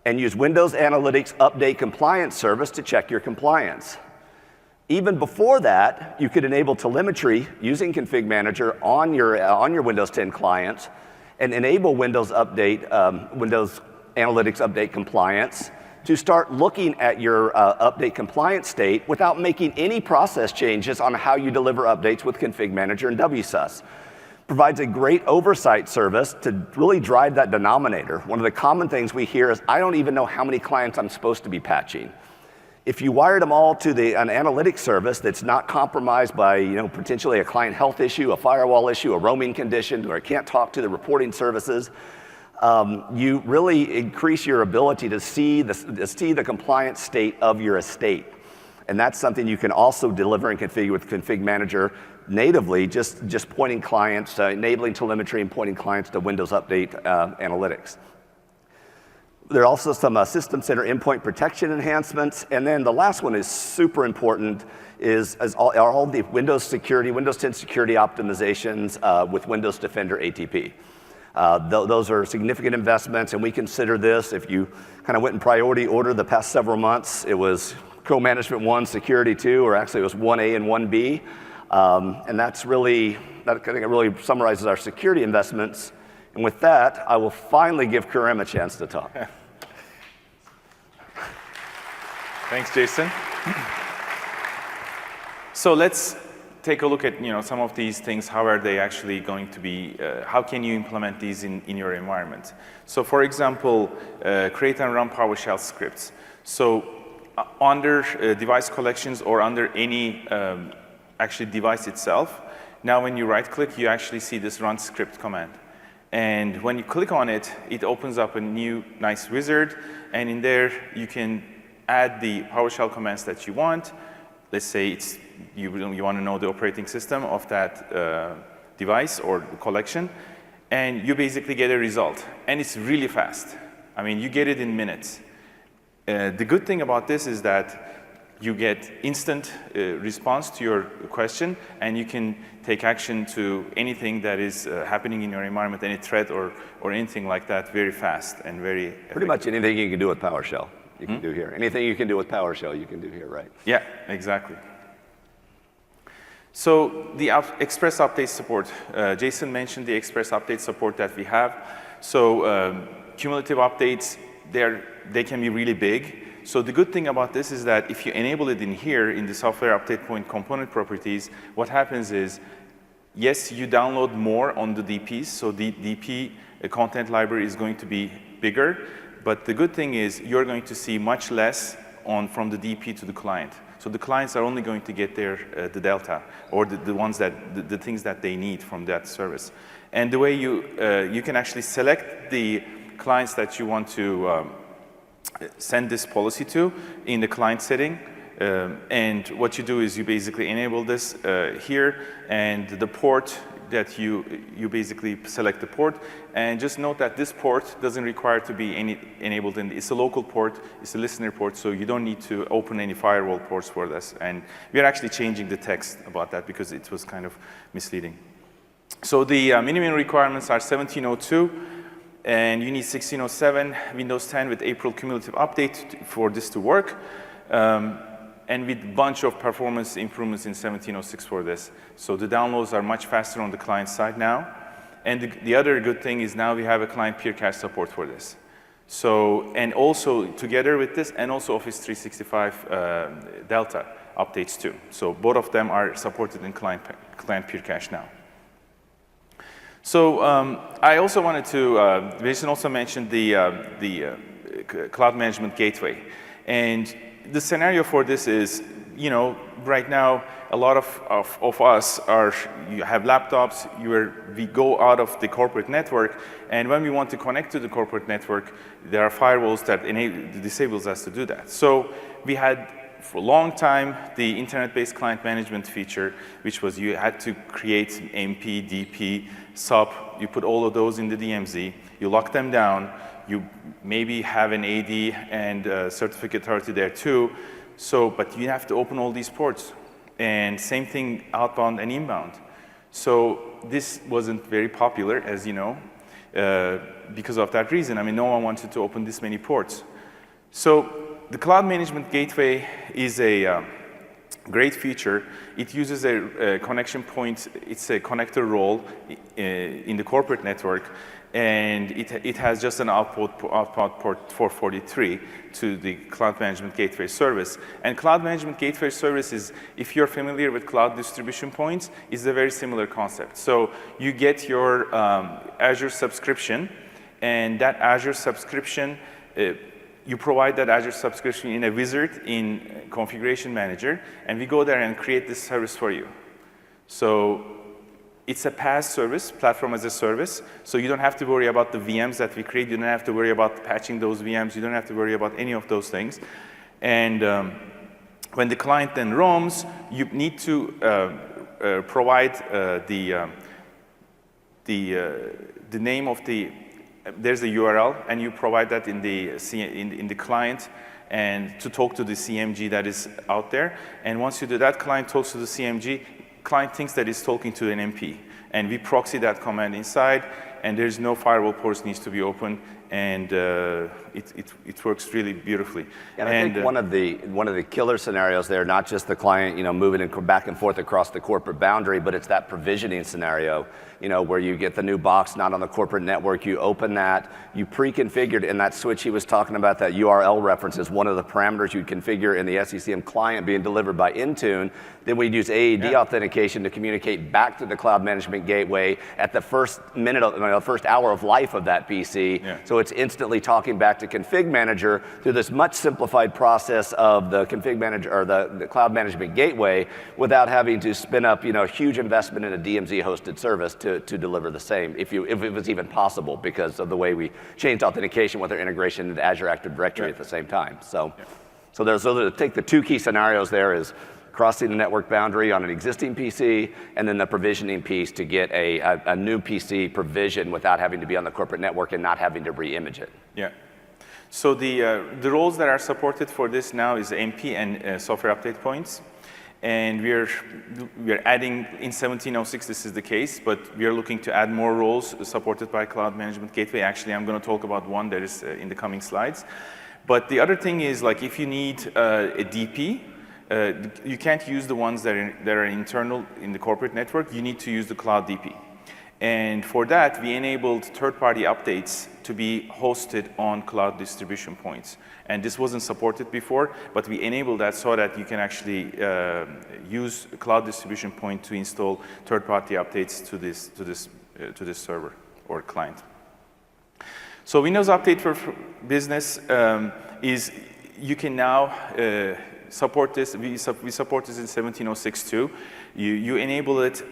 and use Windows Analytics Update Compliance Service to check your compliance. Even before that, you could enable telemetry using Config Manager on your Windows 10 clients and enable Windows Analytics Update Compliance to start looking at your update compliance state without making any process changes on how you deliver updates with Config Manager and WSUS. Provides a great oversight service to really drive that denominator. One of the common things we hear is, I don't even know how many clients I'm supposed to be patching. If you wired them all to an analytics service that's not compromised by potentially a client health issue, a firewall issue, a roaming condition, or can't talk to the reporting services, you really increase your ability to see the compliance state of your estate. And that's something you can also deliver and configure with Config Manager natively, just pointing clients, enabling telemetry and pointing clients to Windows Update analytics. There are also some System Center endpoint protection enhancements. And then the last one is super important, are all the Windows 10 security optimizations with Windows Defender ATP. Those are significant investments, and we consider this, if you kind of went in priority order the past several months, it was co-management 1, security 2, or actually it was 1A and 1B. And that I think it really summarizes our security investments. And with that, I will finally give Karim a chance to talk. Thanks, Jason. So let's take a look at some of these things. How are they actually going to be? How can you implement these in your environment? So, for example, create and run PowerShell scripts. So, under device collections or under any actually device itself, now when you right-click, you actually see this run script command. And when you click on it, it opens up a new nice wizard, and in there you can add the PowerShell commands that you want. Let's say you want to know the operating system of that device or collection, and you basically get a result. And it's really fast. I mean, you get it in minutes. The good thing about this is that you get instant response to your question, and you can take action to anything that is happening in your environment, any threat or anything like that, very fast and very effective. Pretty much anything you can do with PowerShell, you can do here. Anything you can do with PowerShell, you can do here, right? Yeah, exactly. So the Express Update support. Jason mentioned the Express Update support that we have. So cumulative updates, they can be really big. So the good thing about this is that if you enable it in here, in the software update point component properties, what happens is, yes, you download more on the DPs, so the DP content library is going to be bigger, but the good thing is you're going to see much less from the DP to the client. So the clients are only going to get the delta, or the things that they need from that service. And the way you can actually select the clients that you want to send this policy to in the client setting, and what you do is you basically enable this here, and the port that you basically select the port, and just note that this port doesn't require to be enabled. It's a local port, it's a listener port, so you don't need to open any firewall ports for this. And we are actually changing the text about that because it was kind of misleading. So the minimum requirements are 1702, and you need 1607, Windows 10 with April cumulative update for this to work, and with a bunch of performance improvements in 1706 for this. So the downloads are much faster on the client side now. And the other good thing is now we have a client peer cache support for this. So, and also together with this, and also Office 365 Delta updates too. So both of them are supported in client peer cache now. So I also wanted to, Jason also mentioned the cloud management gateway. And the scenario for this is, you know, right now, a lot of us are, you have laptops, we go out of the corporate network, and when we want to connect to the corporate network, there are firewalls that disables us to do that. So we had, for a long time, the internet-based client management feature, which was you had to create MP, DP, SUP, you put all of those in the DMZ, you lock them down, you maybe have an AD and certificate authority there too, so, but you have to open all these ports. And same thing outbound and inbound. So this wasn't very popular, as you know, because of that reason. I mean, no one wanted to open this many ports. So the Cloud Management Gateway is a great feature. It uses a connection point. It's a connector role in the corporate network. And it has just an output port 443 to the Cloud Management Gateway service. And Cloud Management Gateway service is, if you're familiar with cloud distribution points, is a very similar concept. So you get your Azure subscription, and that Azure subscription, you provide that Azure subscription in a wizard in Configuration Manager, and we go there and create this service for you. So it's a PaaS service, platform as a service, so you don't have to worry about the VMs that we create. You don't have to worry about patching those VMs. You don't have to worry about any of those things. And when the client then roams, you need to provide the name of there's a URL, and you provide that in the client, and to talk to the CMG that is out there. And once you do that, client talks to the CMG. Client thinks that it's talking to an MP, and we proxy that command inside, and there's no firewall ports needs to be open, and it works really beautifully. And I think one of the killer scenarios there, not just the client, you know, moving back and forth across the corporate boundary, but it's that provisioning scenario, you know, where you get the new box not on the corporate network, you open that, you pre-configured in that switch he was talking about, that URL reference is one of the parameters you configure in the SCCM client being delivered by Intune. Then we'd use AAD authentication to communicate back to the Cloud Management Gateway at the first minute, the first hour of life of that PC. Yeah. So it's instantly talking back to Config Manager through this much simplified process of the Config Manager, or the Cloud Management Gateway, without having to spin up, you know, huge investment in a DMZ hosted service to deliver the same, if it was even possible, because of the way we changed authentication with our integration into Azure Active Directory at the same time. So, take the two key scenarios there is crossing the network boundary on an existing PC, and then the provisioning piece to get a new PC provision without having to be on the corporate network and not having to re-image it. Yeah. So the roles that are supported for this now is MP and software update points. And we're adding, in 1706 this is the case, but we are looking to add more roles supported by Cloud Management Gateway. Actually, I'm going to talk about one that is in the coming slides. But the other thing is, like, if you need a DP, you can't use the ones that are internal in the corporate network. You need to use the Cloud DP. And for that, we enabled third-party updates to be hosted on cloud distribution points. And this wasn't supported before, but we enabled that so that you can actually use a cloud distribution point to install third-party updates to this server or client. So Windows Update for Business is, you can now support this. We support this in 1706 too. You enable it,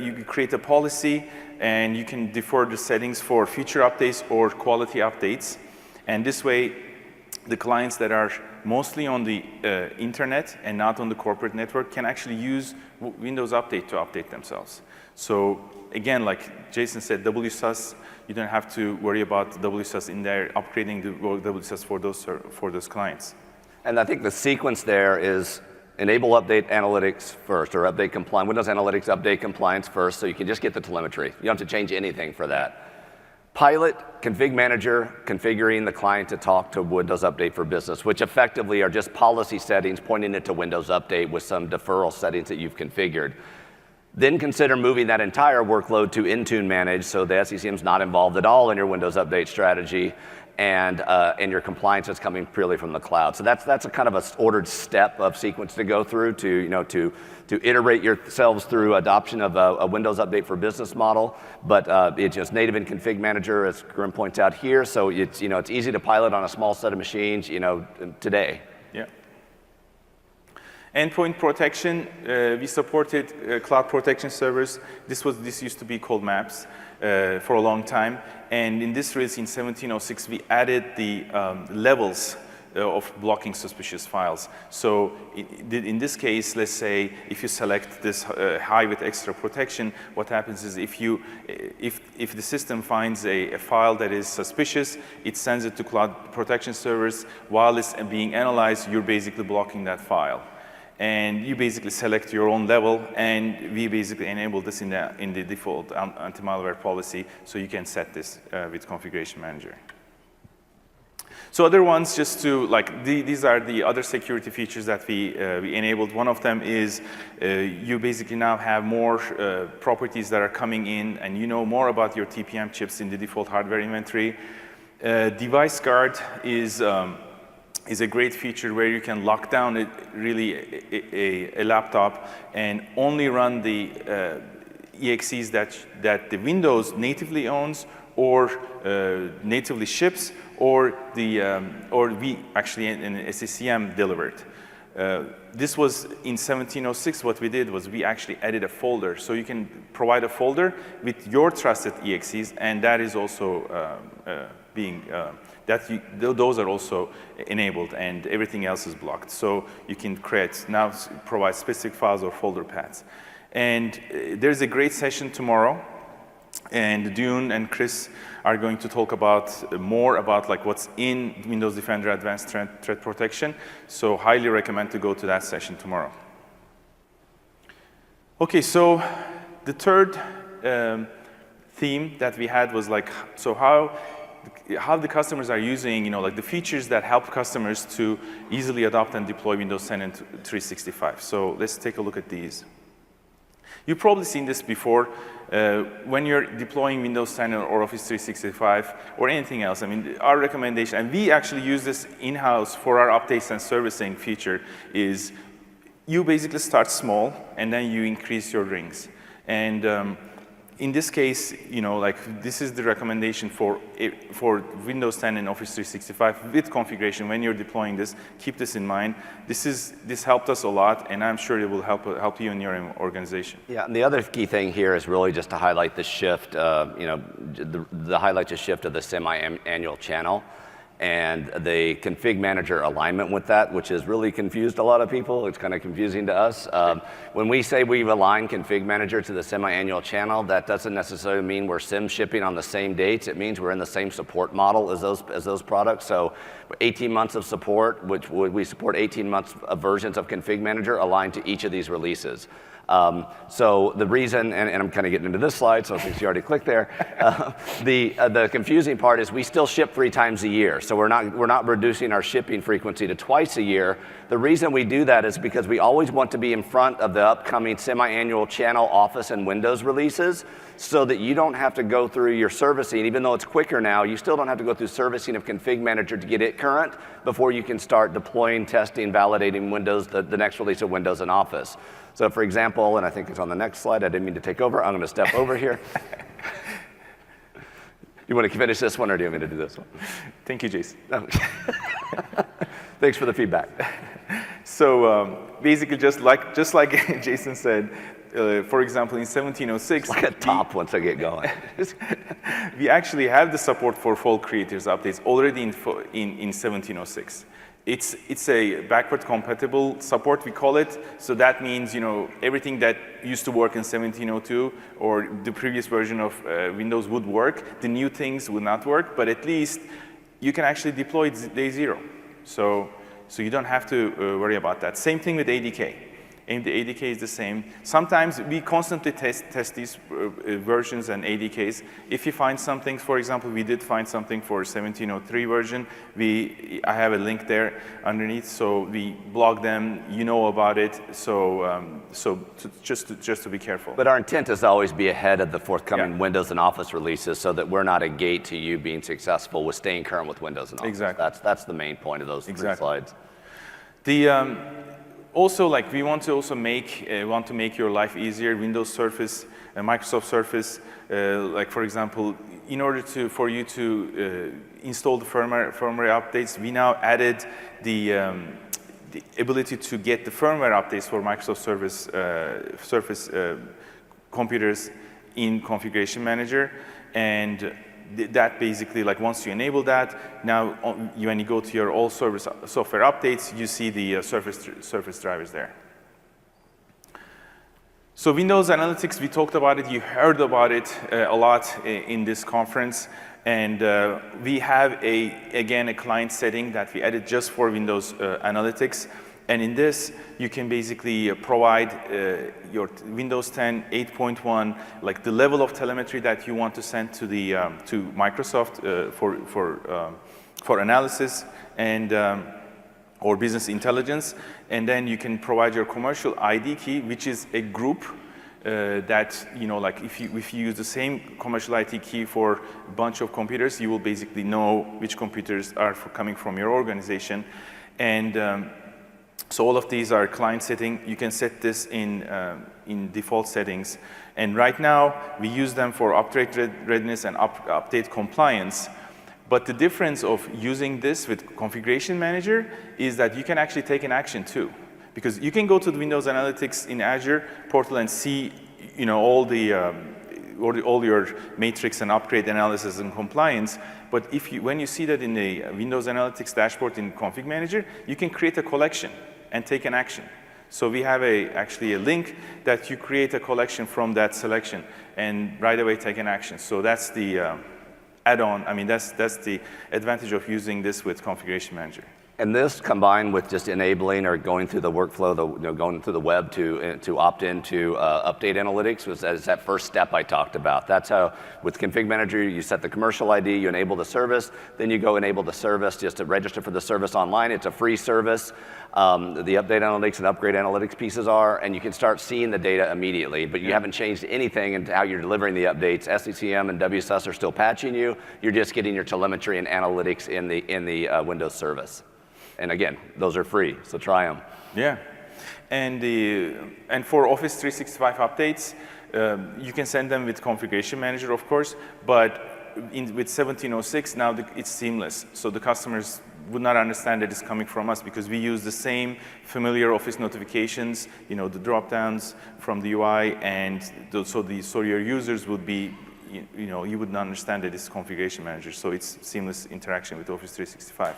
you create a policy, and you can defer the settings for feature updates or quality updates. And this way, the clients that are mostly on the internet and not on the corporate network can actually use Windows Update to update themselves. So again, like Jason said, WSUS, you don't have to worry about WSUS in there, upgrading the WSUS for those clients. And I think the sequence there is enable update analytics first, or update compliance, Windows Analytics update compliance first, so you can just get the telemetry. You don't have to change anything for that. Pilot, config manager, configuring the client to talk to Windows Update for Business, which effectively are just policy settings pointing it to Windows Update with some deferral settings that you've configured. Then consider moving that entire workload to Intune Manage, so the SCCM is not involved at all in your Windows Update strategy, and your compliance is coming purely from the cloud. So that's a kind of a ordered step of sequence to go through to iterate yourselves through adoption of a Windows Update for Business model. But it's just native in Config Manager, as Grim points out here. So it's easy to pilot on a small set of machines today. Yeah. Endpoint protection, we supported cloud protection servers. This used to be called MAPS for a long time. And in this release in 1706, we added the levels of blocking suspicious files. So in this case, let's say if you select this high with extra protection, what happens is if the system finds a file that is suspicious, it sends it to cloud protection servers. While it's being analyzed, you're basically blocking that file. And you basically select your own level, and we basically enable this in the default anti-malware policy, so you can set this with Configuration Manager. So other ones, just to these are the other security features that we enabled. One of them is you basically now have more properties that are coming in, and you know more about your TPM chips in the default hardware inventory. Device Guard is a great feature where you can lock down a laptop and only run the EXEs that the Windows natively owns or natively ships, or we actually in SCCM delivered. This was in 1706. What we did was we actually added a folder, so you can provide a folder with your trusted EXEs, and that is also those are also enabled, and everything else is blocked. So you can provide specific files or folder paths. And there's a great session tomorrow, and Dune and Chris are going to talk more about what's in Windows Defender Advanced Threat Protection. So highly recommend to go to that session tomorrow. Okay, so the third theme that we had was how the customers are using, the features that help customers to easily adopt and deploy Windows 10 and 365. So let's take a look at these. You've probably seen this before. When you're deploying Windows 10 or Office 365 or anything else, our recommendation, and we actually use this in-house for our updates and servicing feature, is you basically start small and then you increase your rings. And in this case, this is the recommendation for Windows 10 and Office 365 with configuration. When you're deploying this, keep this in mind. This helped us a lot, and I'm sure it will help you in your organization. Yeah, and the other key thing here is really just to highlight the shift, highlight the shift of the semi-annual channel and the config manager alignment with that, which has really confused a lot of people. It's kind of confusing to us. When we say we've aligned config manager to the semi-annual channel, that doesn't necessarily mean we're SIM shipping on the same dates. It means we're in the same support model as those products. So 18 months of support, which we support 18 months of versions of config manager aligned to each of these releases. So the reason, and I'm kind of getting into this slide, so since you already clicked there, the confusing part is we still ship 3 times a year. So we're not reducing our shipping frequency to twice a year. The reason we do that is because we always want to be in front of the upcoming semi-annual channel Office and Windows releases, so that you don't have to go through your servicing. Even though it's quicker now, you still don't have to go through servicing of config manager to get it current before you can start deploying, testing, validating Windows, the next release of Windows and Office. So for example, and I think it's on the next slide, I didn't mean to take over, I'm going to step over here. You want to finish this one, or do you want me to do this one? Thank you, Jason. Thanks for the feedback. So basically, just like Jason said, for example, in 1706, it's like a top once I get going. We actually have the support for Fall Creators updates already in 1706. It's a backward compatible support, we call it. So that means, everything that used to work in 1702 or the previous version of Windows would work. The new things would not work, but at least you can actually deploy day 0. So So you don't have to worry about that. Same thing with ADK. And the ADK is the same. Sometimes we constantly test these versions and ADKs. If you find something, for example, we did find something for 1703 version. I have a link there underneath, so we blog them. You know about it, so just to be careful. But our intent is to always be ahead of the forthcoming Windows and Office releases, so that we're not a gate to you being successful with staying current with Windows and Office. Exactly. That's the main point of those three slides. Also, like we want to also make your life easier. Windows Surface, Microsoft Surface, like for example, in order for you to install the firmware updates, we now added the ability to get the firmware updates for Microsoft Surface computers in Configuration Manager, and that basically, like once you enable that, now when you go to your all software updates, you see the Surface drivers there. So Windows Analytics, we talked about it, you heard about it a lot in this conference, and we have again a client setting that we added just for Windows Analytics. And in this, you can basically provide your Windows 10 8.1, like the level of telemetry that you want to send to the to Microsoft for analysis and or business intelligence. And then you can provide your commercial ID key, which is a group that, you know, like if you use the same commercial ID key for a bunch of computers, you will basically know which computers are coming from your organization. And so all of these are client setting. You can set this in default settings. And right now, we use them for update readiness and update compliance. But the difference of using this with Configuration Manager is that you can actually take an action too. Because you can go to the Windows Analytics in Azure portal and see, you know, all your matrix and upgrade analysis and compliance. But when you see that in the Windows Analytics dashboard in Config Manager, you can create a collection and take an action. So we have actually a link that you create a collection from that selection and right away take an action. So that's the add-on. I mean, that's the advantage of using this with Configuration Manager. And this combined with just enabling or going through the workflow, going through the web to opt into update analytics was that first step I talked about. That's how, with Config Manager, you set the commercial ID, you enable the service, then you go enable the service just to register for the service online. It's a free service. The update analytics and upgrade analytics pieces are, and you can start seeing the data immediately, but you haven't changed anything in how you're delivering the updates. SCCM and WSUS are still patching you. You're just getting your telemetry and analytics in the Windows service. And again, those are free, so try them. Yeah, and for Office 365 updates, you can send them with Configuration Manager, of course, but with 1706, now it's seamless. So the customers would not understand that it's coming from us because we use the same familiar Office notifications, you know, the drop-downs from the UI, and so your users would be, you know, you would not understand that it's Configuration Manager. So it's seamless interaction with Office 365.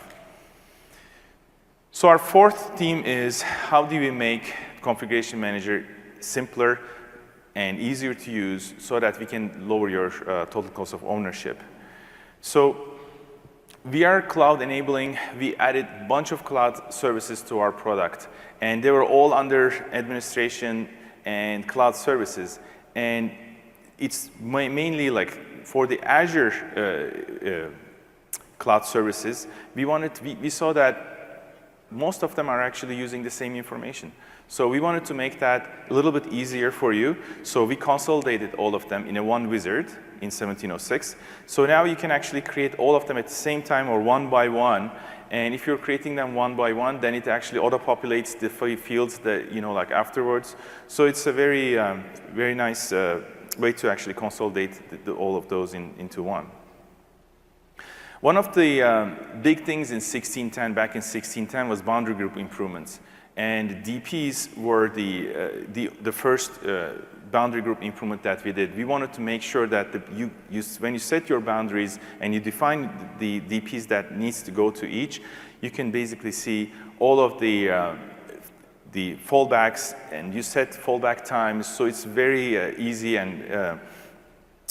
So our fourth theme is how do we make Configuration Manager simpler and easier to use so that we can lower your total cost of ownership. So we are cloud enabling. We added a bunch of cloud services to our product, and they were all under administration and cloud services. And it's mainly like for the Azure cloud services, we saw that most of them are actually using the same information. So we wanted to make that a little bit easier for you. So we consolidated all of them in a one wizard in 1706. So now you can actually create all of them at the same time or one by one. And if you're creating them one by one, then it actually auto-populates the fields that, you know, like afterwards. So it's a very, very nice way to actually consolidate all of those into one. One of the big things in 1610, back in 1610, was boundary group improvements. And DPs were the first boundary group improvement that we did. We wanted to make sure that when you set your boundaries and you define the DPs that needs to go to each, you can basically see all of the fallbacks, and you set fallback times. So it's very easy and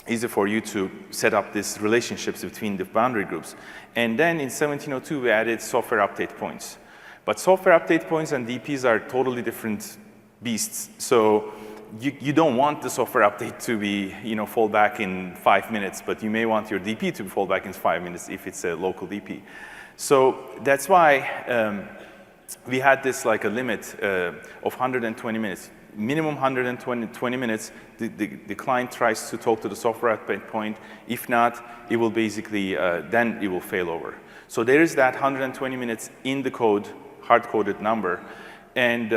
easy for you to set up these relationships between the boundary groups. And then in 1702, we added software update points. But software update points and DPs are totally different beasts. So you don't want the software update to be, fall back in 5 minutes, but you may want your DP to fall back in 5 minutes if it's a local DP. So that's why we had this like a limit of 120 minutes. Minimum 120 minutes, the client tries to talk to the software update point. If not, it will basically, then it will fail over. So there is that 120 minutes in the code, hard-coded number. And,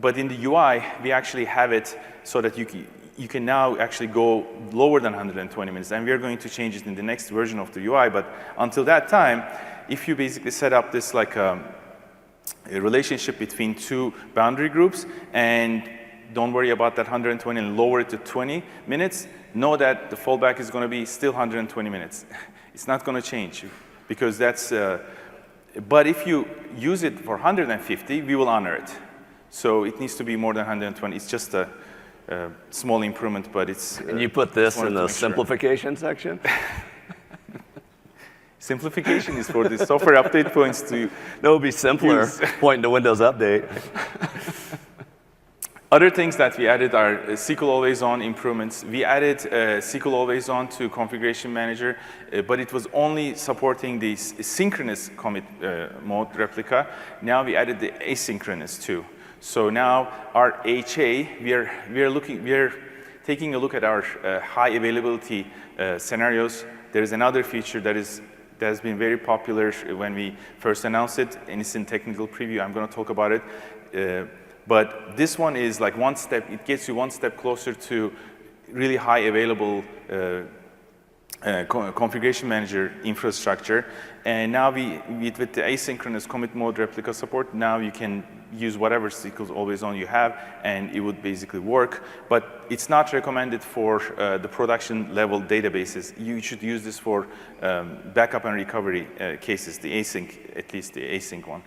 but in the UI, we actually have it so that you can now actually go lower than 120 minutes. And we are going to change it in the next version of the UI. But until that time, if you basically set up this like a relationship between two boundary groups and don't worry about that 120 and lower it to 20 minutes, know that the fallback is going to be still 120 minutes. It's not going to change because that's, but if you use it for 150, we will honor it. So it needs to be more than 120. It's just a small improvement, but it's. And you put this in the simplification section? Simplification is for the software update points to. That would be simpler, pointing to Windows Update. Other things that we added are SQL Always On improvements. We added SQL Always On to Configuration Manager, but it was only supporting the synchronous commit mode replica. Now we added the asynchronous too. So now our HA, we are taking a look at our high availability scenarios. There is another feature that has been very popular when we first announced it, and it's in technical preview. I'm going to talk about it. But this one is like one step, it gets you one step closer to really high available configuration manager infrastructure. And now with the asynchronous commit mode replica support, now you can use whatever SQL Always On you have, and it would basically work. But it's not recommended for the production level databases. You should use this for backup and recovery cases, the async, at least the async one.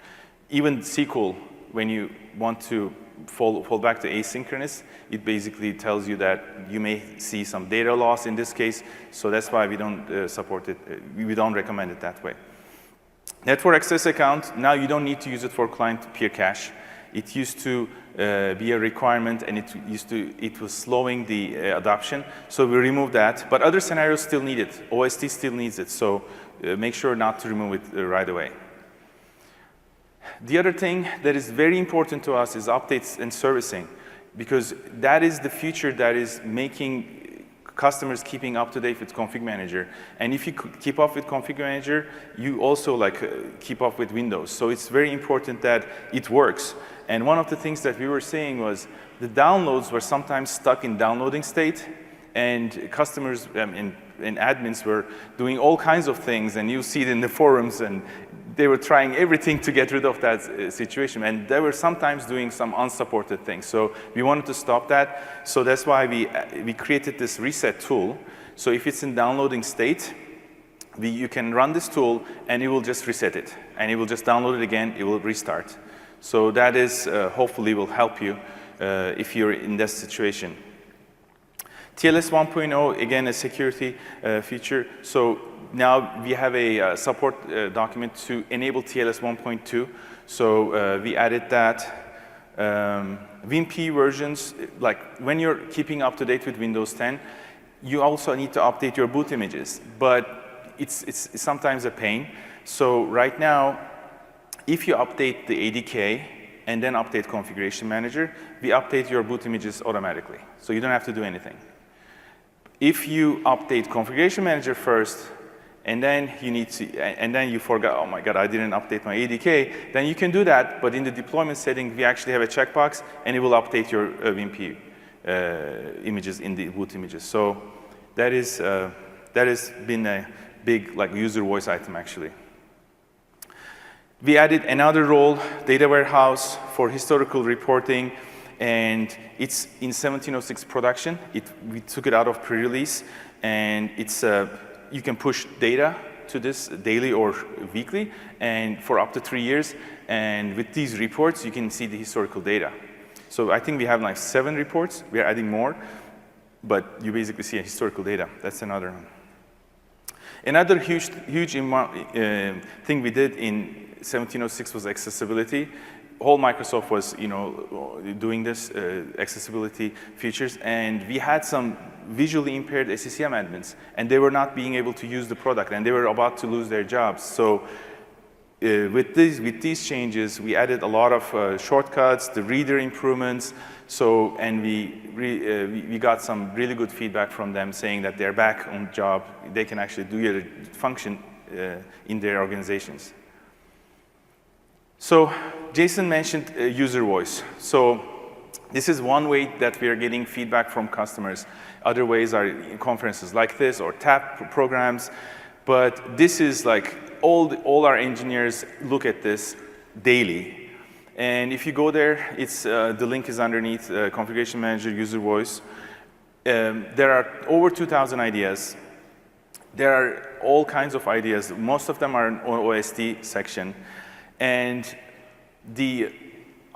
Even SQL, when you want to fall back to asynchronous, it basically tells you that you may see some data loss in this case, so that's why we don't support it, we don't recommend it that way. Network access account, now you don't need to use it for client peer cache. It used to be a requirement, and it was slowing the adoption, so we removed that, but other scenarios still need it. OST still needs it, so make sure not to remove it right away. The other thing that is very important to us is updates and servicing, because that is the future that is making customers keeping up to date with Config Manager. And if you keep up with Config Manager, you also keep up with Windows. So it's very important that it works. And one of the things that we were saying was the downloads were sometimes stuck in downloading state, and customers and admins were doing all kinds of things, and you see it in the forums, and they were trying everything to get rid of that situation, and they were sometimes doing some unsupported things. So we wanted to stop that, so that's why we created this reset tool. So if it's in downloading state, you can run this tool, and it will just reset it, and it will just download it again, it will restart. So that is, hopefully will help you if you're in that situation. TLS 1.0, again, a security feature. So now we have a support document to enable TLS 1.2. So we added that. WinP versions, like when you're keeping up to date with Windows 10, you also need to update your boot images. But it's sometimes a pain. So right now, if you update the ADK and then update Configuration Manager, we update your boot images automatically. So you don't have to do anything. If you update Configuration Manager first, and then you forgot, oh my God, I didn't update my ADK, then you can do that, but in the deployment setting, we actually have a checkbox, and it will update your WinP images in the boot images. So that has been a big user voice item, actually. We added another role, data warehouse, for historical reporting. And it's in 1706 production. We took it out of pre-release, and you can push data to this daily or weekly, and for up to 3 years. And with these reports, you can see the historical data. So I think we have like 7 reports. We are adding more, but you basically see a historical data. That's another one. Another huge thing we did in 1706 was accessibility. Whole Microsoft was, doing this accessibility features, and we had some visually impaired SCCM admins, and they were not being able to use the product, and they were about to lose their jobs. So with these changes, we added a lot of shortcuts, the reader improvements. So, and we got some really good feedback from them saying that they're back on job. They can actually do a function in their organizations. So Jason mentioned user voice. So this is one way that we are getting feedback from customers. Other ways are in conferences like this or TAP programs. But this is like all our engineers look at this daily. And if you go there, the link is underneath, Configuration Manager User Voice. There are over 2,000 ideas. There are all kinds of ideas. Most of them are in OST section. And the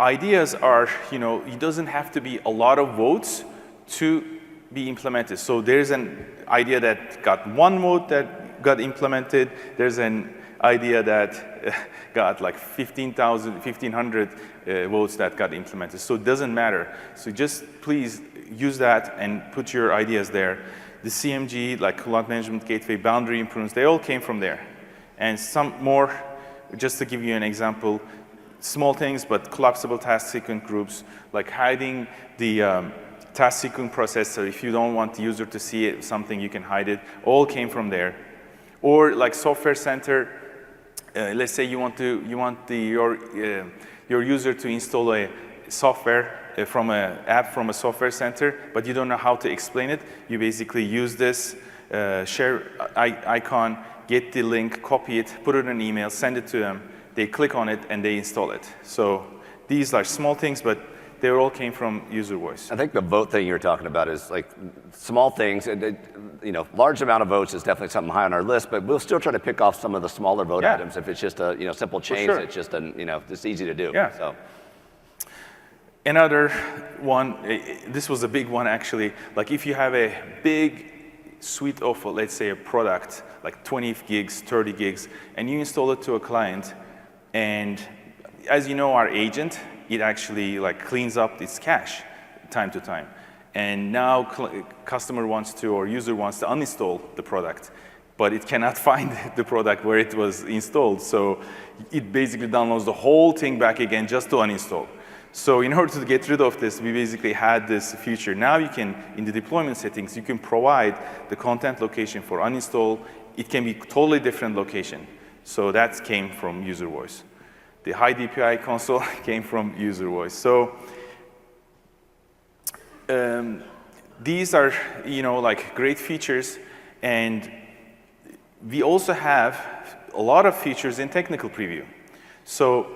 ideas are, it doesn't have to be a lot of votes to be implemented. So there's an idea that got one vote that got implemented. There's an idea that got like 1,500 votes that got implemented. So it doesn't matter. So just please use that and put your ideas there. The CMG, like Cloud Management Gateway, boundary improvements, they all came from there. And some more, just to give you an example, small things, but collapsible task sequence groups, like hiding the task sequence processor. If you don't want the user to see something, you can hide it. All came from there. Or like Software Center, let's say you want your user to install a software from an app from a Software Center, but you don't know how to explain it. You basically use this share icon, get the link, copy it, put it in an email, send it to them. They click on it, and they install it. So these are small things, but they all came from user voice. I think the vote thing you're talking about is like small things. Large amount of votes is definitely something high on our list, but we'll still try to pick off some of the smaller vote items if it's just a simple change. Sure. It's just it's easy to do. Yeah. So. Another one, this was a big one actually. Like if you have a big suite of, let's say, a product, like 20 gigs, 30 gigs, and you install it to a client, and as you know, our agent, it actually like cleans up its cache time to time. And now customer wants to, or user wants to uninstall the product, but it cannot find the product where it was installed. So it basically downloads the whole thing back again just to uninstall. So in order to get rid of this, we basically had this feature. Now you can, in the deployment settings, you can provide the content location for uninstall. It can be totally different location. So that came from user voice. The high DPI console came from user voice. So these are, like great features. And we also have a lot of features in technical preview. So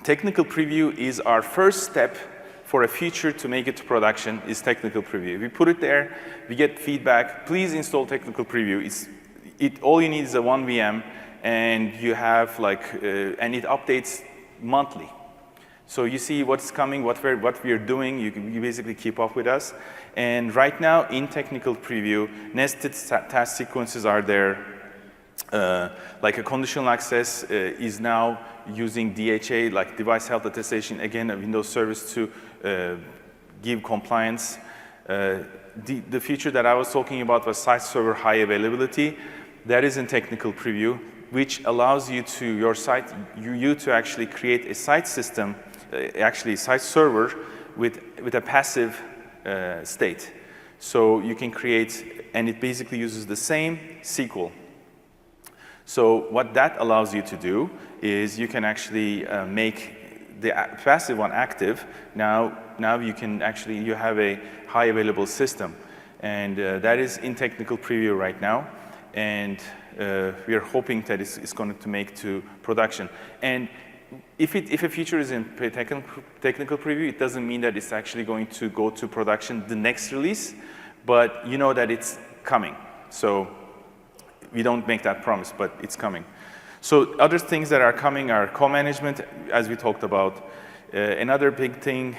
technical preview is our first step for a feature to make it to production is technical preview. We put it there, we get feedback. Please install technical preview. All you need is a 1 VM, and you have and it updates monthly. So you see what's coming, what we are doing. You basically keep up with us. And right now in technical preview, nested task sequences are there. Like a conditional access is now using DHA, like device health attestation, again, a Windows service to give compliance. The feature that I was talking about was site server high availability. That is in technical preview, which allows you to, your site, you to actually create a site system, actually a site server with a passive state. So you can create, and it basically uses the same SQL. So what that allows you to do is you can actually make the passive one active. Now you can actually, you have a high available system. And that is in technical preview right now. And we are hoping that it's going to make to production. And if a feature is in technical preview, it doesn't mean that it's actually going to go to production the next release, but you know that it's coming. So we don't make that promise, but it's coming. So other things that are coming are co-management, as we talked about. Another big thing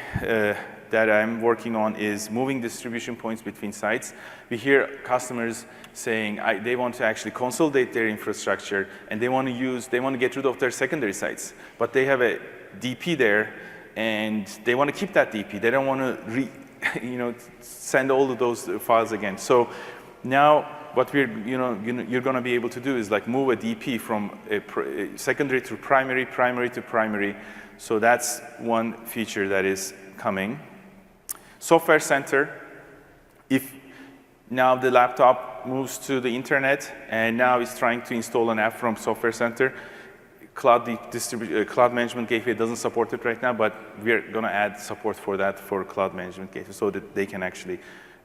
that I'm working on is moving distribution points between sites. We hear customers saying they want to actually consolidate their infrastructure, and they want to get rid of their secondary sites, but they have a DP there, and they want to keep that DP. They don't want to send all of those files again. So now what you're going to be able to do is like move a DP from a secondary to primary, primary to primary. So that's one feature that is coming. Software Center, if now the laptop moves to the internet and now it's trying to install an app from Software Center, Cloud Management Gateway doesn't support it right now, but we're going to add support for that for Cloud Management Gateway so that they can actually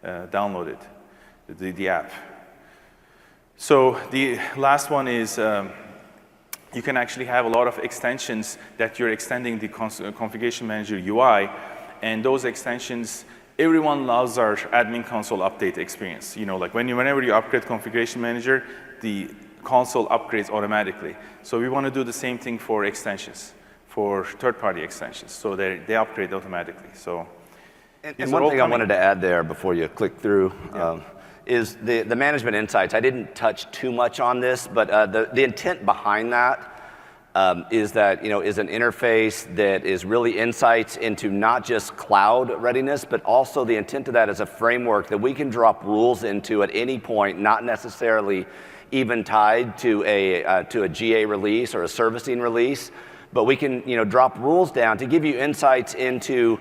download it, the app. So the last one is you can actually have a lot of extensions that you're extending the Configuration Manager UI, and those extensions, everyone loves our admin console update experience. Like whenever you upgrade Configuration Manager, the console upgrades automatically. So we want to do the same thing for extensions, for third-party extensions, so they upgrade automatically. So, and one thing I wanted to add there before you click through is the management insights. I didn't touch too much on this, but the intent behind that is that is an interface that is really insights into not just cloud readiness, but also the intent of that is a framework that we can drop rules into at any point, not necessarily even tied to a GA release or a servicing release, but we can drop rules down to give you insights into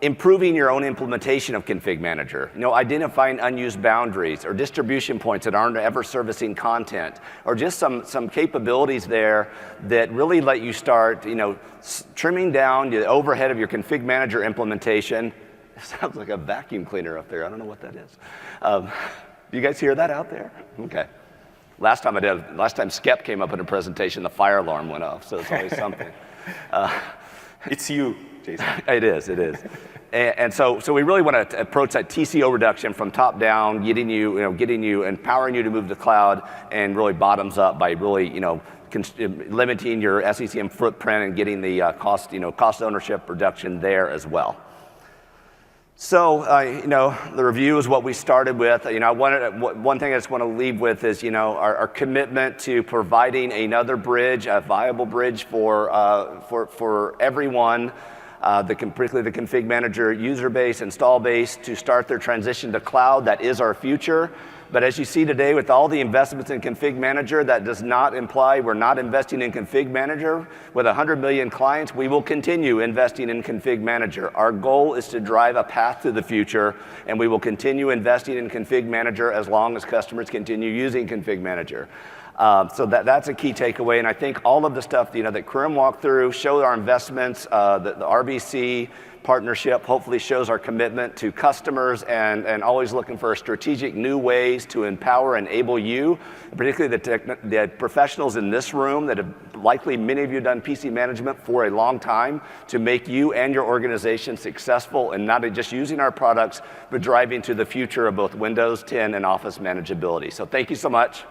improving your own implementation of Config Manager, identifying unused boundaries or distribution points that aren't ever servicing content, or just some capabilities there that really let you start, trimming down the overhead of your Config Manager implementation. It sounds like a vacuum cleaner up there. I don't know what that is. Do you guys hear that out there? Okay. Last time Skep came up in a presentation, the fire alarm went off, so it's always something. It's you, Jason. It is. And so we really want to approach that TCO reduction from top down, getting you, empowering you to move to the cloud, and really bottoms up by really, limiting your SCCM footprint and getting the cost ownership reduction there as well. So, the review is what we started with. One thing I just want to leave with is, our commitment to providing another bridge, a viable bridge for everyone, particularly the Config Manager user base, install base, to start their transition to cloud. That is our future. But as you see today, with all the investments in Config Manager, that does not imply we're not investing in Config Manager. With 100 million clients, we will continue investing in Config Manager. Our goal is to drive a path to the future, and we will continue investing in Config Manager as long as customers continue using Config Manager. So that's a key takeaway, and I think all of the stuff that Karim walked through showed our investments, the RBC partnership hopefully shows our commitment to customers and always looking for strategic new ways to empower and enable you, particularly the professionals in this room that have likely, many of you, done PC management for a long time, to make you and your organization successful and not just using our products, but driving to the future of both Windows 10 and Office manageability. So thank you so much.